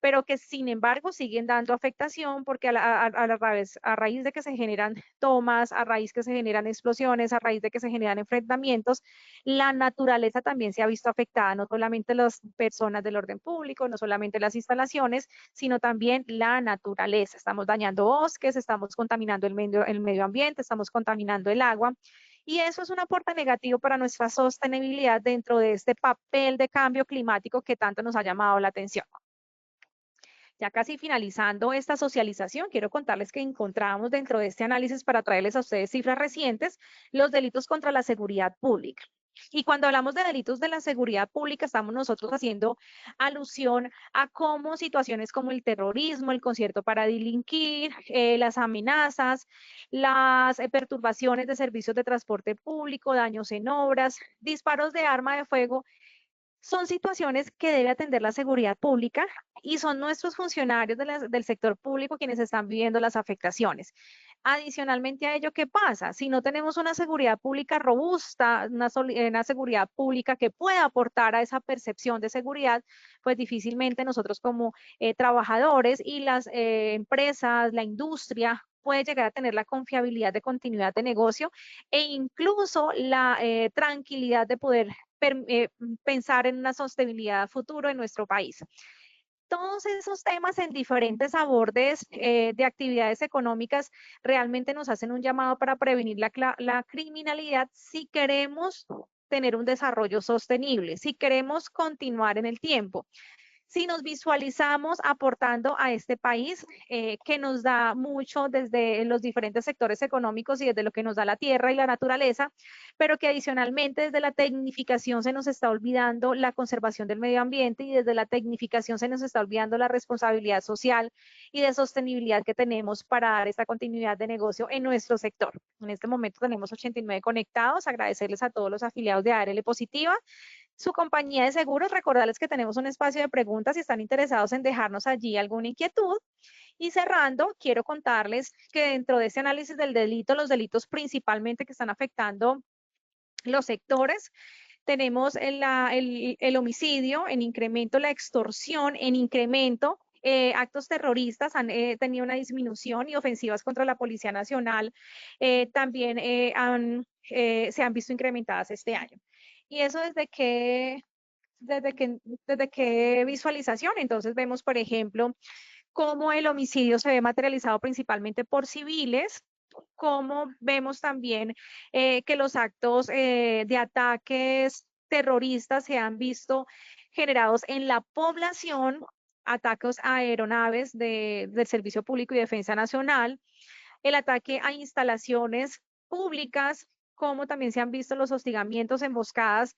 S3: Pero que sin embargo siguen dando afectación porque a raíz de que se generan tomas, a raíz que se generan explosiones, a raíz de que se generan enfrentamientos, la naturaleza también se ha visto afectada, no solamente las personas del orden público, no solamente las instalaciones, sino también la naturaleza. Estamos dañando bosques, estamos contaminando el medio ambiente, estamos contaminando el agua. Y eso es un aporte negativo para nuestra sostenibilidad dentro de este papel de cambio climático que tanto nos ha llamado la atención. Ya casi finalizando esta socialización, quiero contarles que encontramos dentro de este análisis para traerles a ustedes cifras recientes, los delitos contra la seguridad pública. Y cuando hablamos de delitos de la seguridad pública, estamos nosotros haciendo alusión a cómo situaciones como el terrorismo, el concierto para delinquir, las amenazas, las perturbaciones de servicios de transporte público, daños en obras, disparos de arma de fuego, son situaciones que debe atender la seguridad pública y son nuestros funcionarios del sector público quienes están viviendo las afectaciones. Adicionalmente a ello, ¿qué pasa? Si no tenemos una seguridad pública robusta, una seguridad pública que pueda aportar a esa percepción de seguridad, pues difícilmente nosotros como trabajadores y las empresas, la industria, puede llegar a tener la confiabilidad de continuidad de negocio e incluso la tranquilidad de poder pensar en una sostenibilidad futuro en nuestro país. Todos esos temas en diferentes abordes de actividades económicas realmente nos hacen un llamado para prevenir la criminalidad si queremos tener un desarrollo sostenible, si queremos continuar en el tiempo. Si nos visualizamos aportando a este país que nos da mucho desde los diferentes sectores económicos y desde lo que nos da la tierra y la naturaleza, pero que adicionalmente desde la tecnificación se nos está olvidando la conservación del medio ambiente y desde la tecnificación se nos está olvidando la responsabilidad social y de sostenibilidad que tenemos para dar esta continuidad de negocio en nuestro sector. En este momento tenemos 89 conectados, agradecerles a todos los afiliados de ARL Positiva, su compañía de seguros, recordarles que tenemos un espacio de preguntas si están interesados en dejarnos allí alguna inquietud. Y cerrando, quiero contarles que dentro de este análisis del delito, los delitos principalmente que están afectando los sectores, tenemos el homicidio en incremento, la extorsión en incremento, actos terroristas han tenido una disminución y ofensivas contra la Policía Nacional también se han visto incrementadas este año. ¿Y eso desde qué visualización? Entonces vemos, por ejemplo, cómo el homicidio se ve materializado principalmente por civiles, cómo vemos también que los actos de ataques terroristas se han visto generados en la población, ataques a aeronaves del Servicio Público y Defensa Nacional, el ataque a instalaciones públicas, como también se han visto los hostigamientos, emboscadas,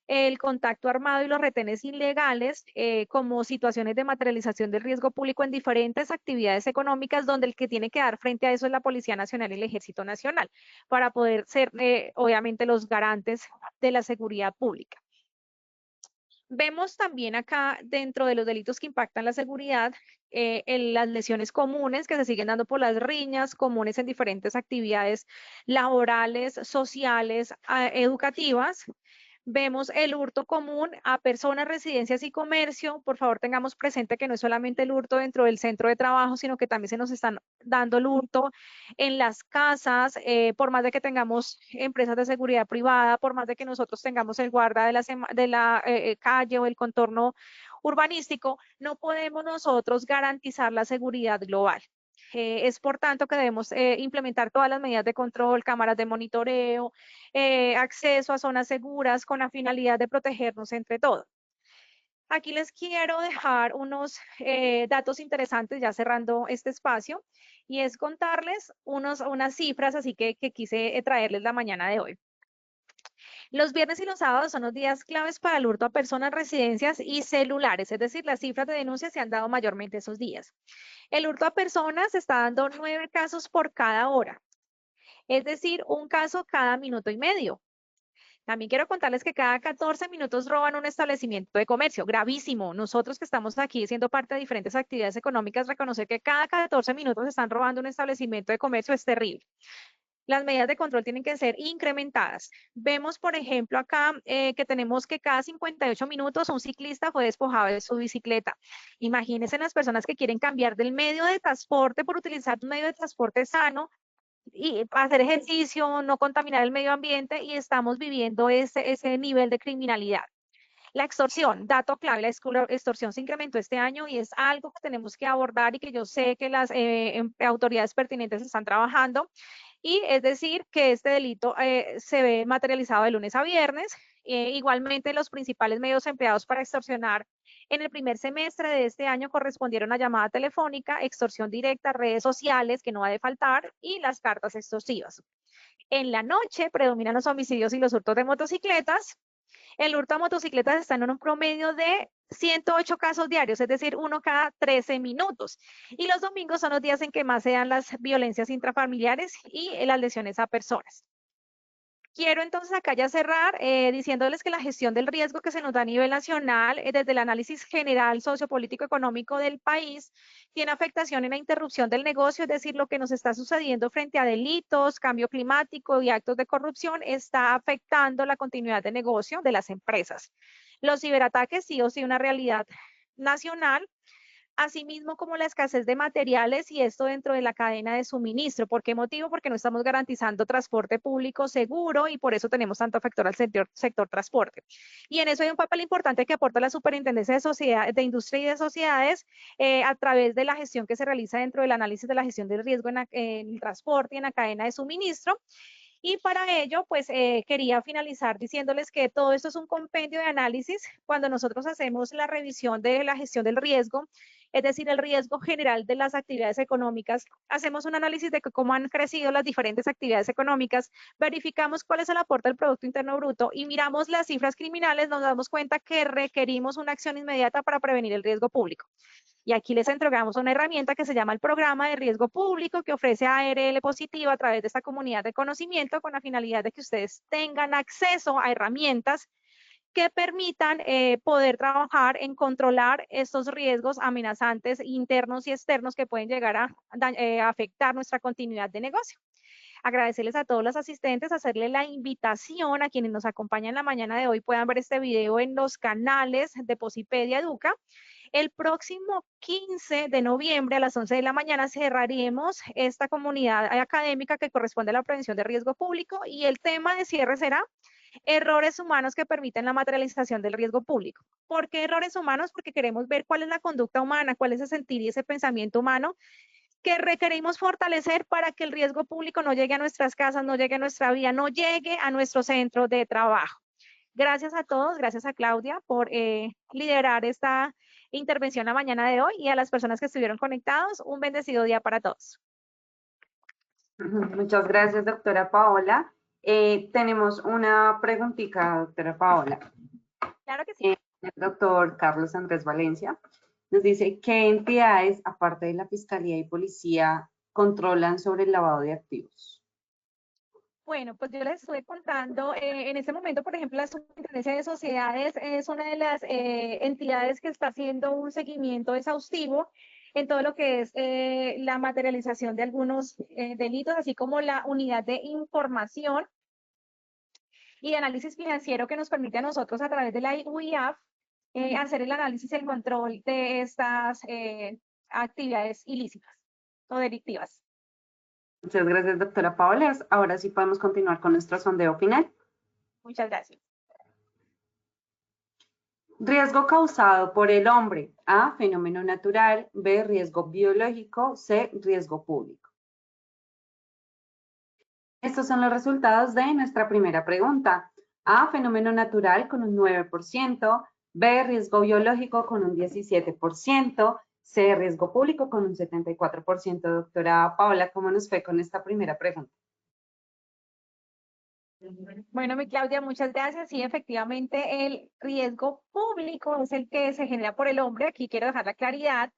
S3: el contacto armado y los retenes ilegales como situaciones de materialización del riesgo público en diferentes actividades económicas, donde el que tiene que dar frente a eso es la Policía Nacional y el Ejército Nacional, para poder ser, obviamente, los garantes de la seguridad pública. Vemos también acá, dentro de los delitos que impactan la seguridad, las lesiones comunes que se siguen dando por las riñas comunes en diferentes actividades laborales, sociales, educativas. Vemos el hurto común a personas, residencias y comercio. Por favor, tengamos presente que no es solamente el hurto dentro del centro de trabajo, sino que también se nos están dando el hurto en las casas, por más de que tengamos empresas de seguridad privada, por más de que nosotros tengamos el guarda de la calle o el contorno urbanístico, no podemos nosotros garantizar la seguridad global. Es por tanto que debemos implementar todas las medidas de control, cámaras de monitoreo, acceso a zonas seguras con la finalidad de protegernos entre todos. Aquí les quiero dejar unos datos interesantes, ya cerrando este espacio, y es contarles unas cifras, así que quise traerles la mañana de hoy. Los viernes y los sábados son los días claves para el hurto a personas, residencias y celulares, es decir, las cifras de denuncias se han dado mayormente esos días. El hurto a personas se está dando 9 casos por cada hora, es decir, un caso cada minuto y medio. También quiero contarles que cada 14 minutos roban un establecimiento de comercio. Gravísimo. Nosotros que estamos aquí siendo parte de diferentes actividades económicas, reconocer que cada 14 minutos están robando un establecimiento de comercio es terrible. Las medidas de control tienen que ser incrementadas. Vemos, por ejemplo, acá que tenemos que cada 58 minutos un ciclista fue despojado de su bicicleta. Imagínense las personas que quieren cambiar del medio de transporte por utilizar un medio de transporte sano y hacer ejercicio, no contaminar el medio ambiente, y estamos viviendo ese nivel de criminalidad. La extorsión, dato clave, la extorsión se incrementó este año y es algo que tenemos que abordar y que yo sé que las autoridades pertinentes están trabajando. Y es decir, que este delito se ve materializado de lunes a viernes. Igualmente, los principales medios empleados para extorsionar en el primer semestre de este año correspondieron a llamada telefónica, extorsión directa, redes sociales, que no ha de faltar, y las cartas extorsivas. En la noche predominan los homicidios y los hurtos de motocicletas. El hurto a motocicletas está en un promedio de 108 casos diarios, es decir, uno cada 13 minutos. Y los domingos son los días en que más se dan las violencias intrafamiliares y las lesiones a personas. Quiero entonces acá ya cerrar diciéndoles que la gestión del riesgo que se nos da a nivel nacional, desde el análisis general sociopolítico económico del país, tiene afectación en la interrupción del negocio, es decir, lo que nos está sucediendo frente a delitos, cambio climático y actos de corrupción está afectando la continuidad de negocio de las empresas. Los ciberataques sí o sí una realidad nacional, asimismo como la escasez de materiales, y esto dentro de la cadena de suministro. ¿Por qué motivo? Porque no estamos garantizando transporte público seguro y por eso tenemos tanto afector al sector transporte. Y en eso hay un papel importante que aporta la Superintendencia de Industria y de Sociedades a través de la gestión que se realiza dentro del análisis de la gestión del riesgo en el transporte y en la cadena de suministro. Y para ello, pues quería finalizar diciéndoles que todo esto es un compendio de análisis. Cuando nosotros hacemos la revisión de la gestión del riesgo, es decir, el riesgo general de las actividades económicas, hacemos un análisis de cómo han crecido las diferentes actividades económicas, verificamos cuál es el aporte del Producto Interno Bruto y miramos las cifras criminales, nos damos cuenta que requerimos una acción inmediata para prevenir el riesgo público. Y aquí les entregamos una herramienta que se llama el Programa de Riesgo Público, que ofrece ARL Positiva a través de esta comunidad de conocimiento, con la finalidad de que ustedes tengan acceso a herramientas que permitan poder trabajar en controlar estos riesgos amenazantes internos y externos que pueden llegar a afectar nuestra continuidad de negocio. Agradecerles a todos los asistentes, hacerle la invitación a quienes nos acompañan en la mañana de hoy puedan ver este video en los canales de Posipedia Educa. El próximo 15 de noviembre a las 11 de la mañana cerraremos esta comunidad académica que corresponde a la prevención de riesgo público, y el tema de cierre será errores humanos que permiten la materialización del riesgo público. ¿Por qué errores humanos? Porque queremos ver cuál es la conducta humana, cuál es el sentir y ese pensamiento humano que requerimos fortalecer para que el riesgo público no llegue a nuestras casas, no llegue a nuestra vida, no llegue a nuestro centro de trabajo. Gracias a todos, gracias a Claudia por liderar esta intervención la mañana de hoy y a las personas que estuvieron conectados, un bendecido día para todos.
S2: Muchas gracias, doctora Paola. Tenemos una preguntita, doctora Paola.
S3: Claro que sí.
S2: El doctor Carlos Andrés Valencia nos dice, ¿qué entidades, aparte de la Fiscalía y Policía, controlan sobre el lavado de activos?
S3: Bueno, pues yo les estoy contando, en este momento, por ejemplo, la Superintendencia de Sociedades es una de las entidades que está haciendo un seguimiento exhaustivo en todo lo que es la materialización de algunos delitos, así como la unidad de información y de análisis financiero que nos permite a nosotros a través de la UIAF hacer el análisis y el control de estas actividades ilícitas o delictivas.
S2: Muchas gracias, doctora Paola. Ahora sí podemos continuar con nuestro sondeo final.
S3: Muchas gracias.
S2: Riesgo causado por el hombre. A, fenómeno natural. B, riesgo biológico. C, riesgo público. Estos son los resultados de nuestra primera pregunta. A, fenómeno natural con un 9%. B, riesgo biológico con un 17%. C, riesgo público con un 74%. Doctora Paola, ¿cómo nos fue con esta primera pregunta?
S3: Bueno, mi Claudia, muchas gracias. Sí, efectivamente, el riesgo público es el que se genera por el hombre. Aquí quiero dejar la claridad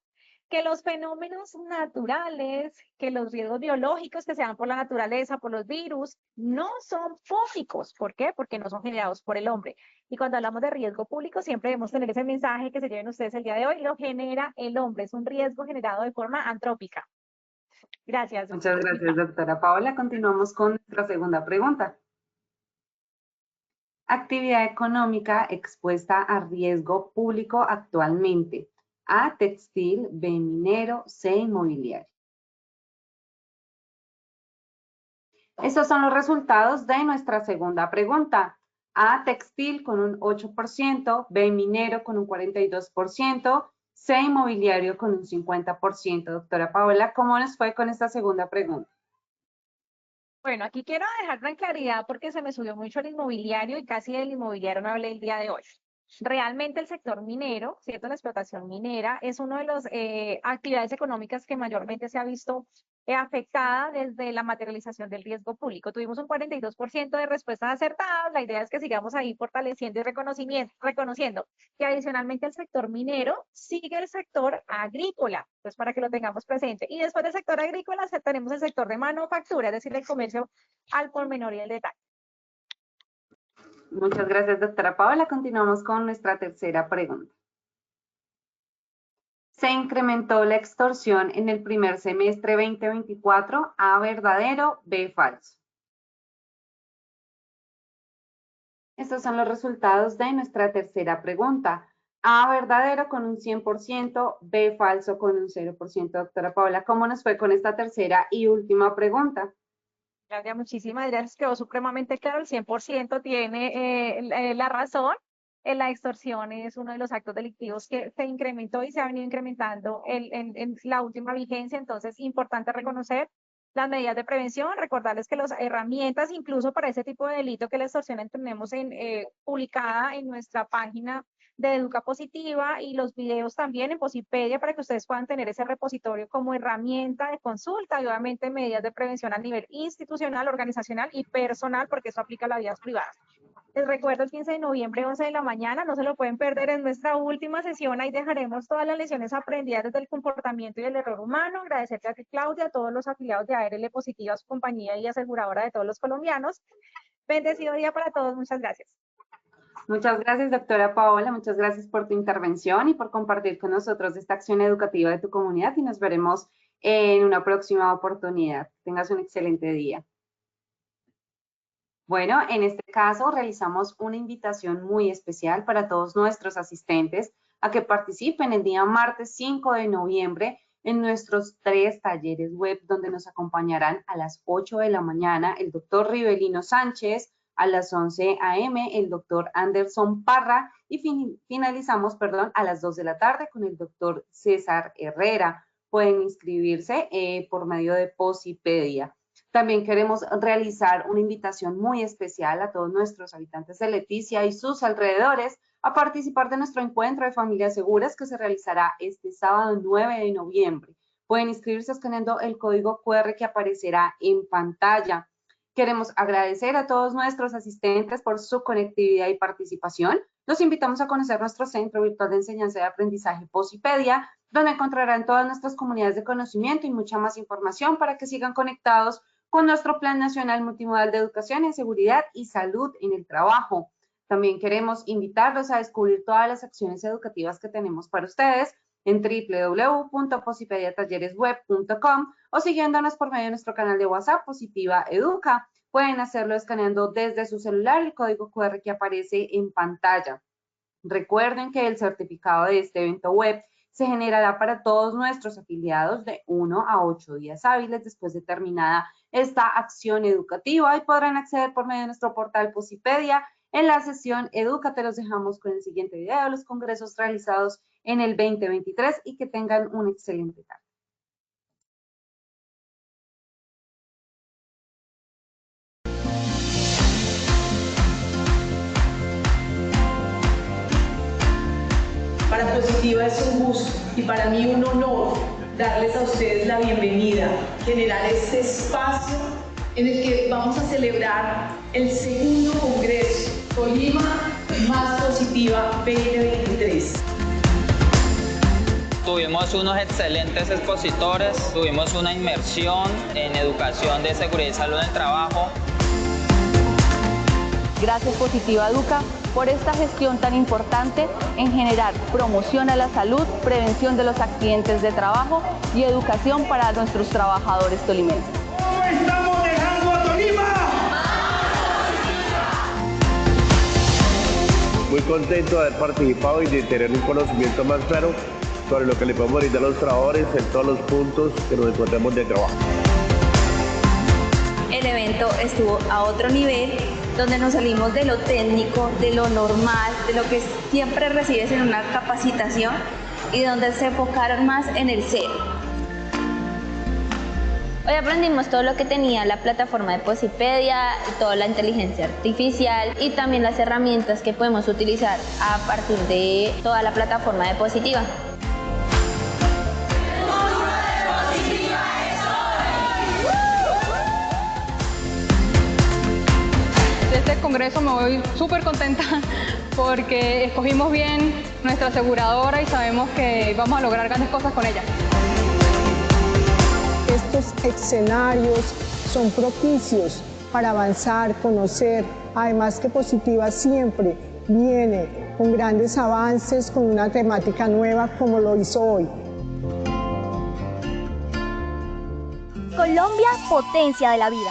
S3: que los fenómenos naturales, que los riesgos biológicos que se dan por la naturaleza, por los virus, no son públicos. ¿Por qué? Porque no son generados por el hombre. Y cuando hablamos de riesgo público, siempre debemos tener ese mensaje que se lleven ustedes el día de hoy, lo genera el hombre. Es un riesgo generado de forma antrópica. Gracias.
S2: Muchas gracias, doctora Paola. Continuamos con nuestra segunda pregunta. Actividad económica expuesta a riesgo público actualmente. A, textil. B, minero. C, inmobiliario. Estos son los resultados de nuestra segunda pregunta. A, textil con un 8%, B, minero con un 42%, C, inmobiliario con un 50%. Doctora Paola, ¿cómo nos fue con esta segunda pregunta?
S3: Bueno, aquí quiero dejar en claridad porque se me subió mucho el inmobiliario y casi del inmobiliario no hablé el día de hoy. Realmente el sector minero, ¿cierto? La explotación minera es una de las actividades económicas que mayormente se ha visto afectada desde la materialización del riesgo público. Tuvimos un 42% de respuestas acertadas. La idea es que sigamos ahí fortaleciendo y reconociendo que adicionalmente el sector minero sigue el sector agrícola, pues para que lo tengamos presente. Y después del sector agrícola tenemos el sector de manufactura, es decir, el comercio al por menor y el detalle.
S2: Muchas gracias, doctora Paola. Continuamos con nuestra tercera pregunta. Se incrementó la extorsión en el primer semestre 2024. A, verdadero. B, falso. Estos son los resultados de nuestra tercera pregunta. A, verdadero con un 100%, B, falso con un 0%. Doctora Paola, ¿cómo nos fue con esta tercera y última pregunta?
S3: Claudia, muchísimas gracias. Quedó supremamente claro. El 100% tiene la razón. La extorsión es uno de los actos delictivos que se incrementó y se ha venido incrementando en la última vigencia. Entonces, importante reconocer las medidas de prevención, recordarles que las herramientas, incluso para ese tipo de delito que la extorsión tenemos publicada en nuestra página de Educa Positiva y los videos también en Posipedia para que ustedes puedan tener ese repositorio como herramienta de consulta y obviamente medidas de prevención a nivel institucional, organizacional y personal, porque eso aplica a las vidas privadas. Les recuerdo el 15 de noviembre, 11 de la mañana, no se lo pueden perder en nuestra última sesión, ahí dejaremos todas las lecciones aprendidas desde el comportamiento y el error humano. Agradecerte a ti, Claudia, a todos los afiliados de ARL Positiva, su compañía y aseguradora de todos los colombianos. Bendecido día para todos, muchas gracias.
S2: Muchas gracias, doctora Paola. Muchas gracias por tu intervención y por compartir con nosotros esta acción educativa de tu comunidad y nos veremos en una próxima oportunidad. Tengas un excelente día. Bueno, en este caso realizamos una invitación muy especial para todos nuestros asistentes a que participen el día martes 5 de noviembre en nuestros 3 talleres web donde nos acompañarán a las 8 de la mañana el doctor Rivelino Sánchez, a las 11 a.m. el doctor Anderson Parra y finalizamos, a las 2 de la tarde con el doctor César Herrera. Pueden inscribirse por medio de Posipedia. También queremos realizar una invitación muy especial a todos nuestros habitantes de Leticia y sus alrededores a participar de nuestro encuentro de familias seguras que se realizará este sábado 9 de noviembre. Pueden inscribirse escaneando el código QR que aparecerá en pantalla. Queremos agradecer a todos nuestros asistentes por su conectividad y participación. Los invitamos a conocer nuestro Centro Virtual de Enseñanza y Aprendizaje Posipedia, donde encontrarán todas nuestras comunidades de conocimiento y mucha más información para que sigan conectados con nuestro Plan Nacional Multimodal de Educación en Seguridad y Salud en el Trabajo. También queremos invitarlos a descubrir todas las acciones educativas que tenemos para ustedes en www.posipediatalleresweb.com o siguiéndonos por medio de nuestro canal de WhatsApp Positiva Educa. Pueden hacerlo escaneando desde su celular el código QR que aparece en pantalla. Recuerden que el certificado de este evento web se generará para todos nuestros afiliados de 1 a 8 días hábiles después de terminada esta acción educativa y podrán acceder por medio de nuestro portal Posipedia. En la sesión Educa te los dejamos con el siguiente video de los congresos realizados en el 2023 y que tengan un excelente tarde.
S4: Para Positiva es un gusto y para mí un honor darles a ustedes la bienvenida, generar este espacio en el que vamos a celebrar el segundo Congreso Tolima Más Positiva 2023.
S5: Tuvimos unos excelentes expositores, tuvimos una inmersión en educación de seguridad y salud en el trabajo.
S6: Gracias Positiva Educa por esta gestión tan importante en generar promoción a la salud, prevención de los accidentes de trabajo y educación para nuestros trabajadores tolimenses.
S7: ¿Cómo estamos dejando a Tolima?
S8: Muy contento de haber participado y de tener un conocimiento más claro sobre lo que le podemos brindar a los trabajadores en todos los puntos que nos encontremos de trabajo.
S9: El evento estuvo a otro nivel, donde nos salimos de lo técnico, de lo normal, de lo que siempre recibes en una capacitación y donde se enfocaron más en el ser.
S10: Hoy aprendimos todo lo que tenía la plataforma de Posipedia, toda la inteligencia artificial y también las herramientas que podemos utilizar a partir de toda la plataforma de Positiva.
S11: De este congreso me voy súper contenta porque escogimos bien nuestra aseguradora y sabemos que vamos a lograr grandes cosas con ella.
S12: Estos escenarios son propicios para avanzar, conocer, además que Positiva siempre viene con grandes avances, con una temática nueva como lo hizo hoy.
S13: Colombia, potencia de la vida.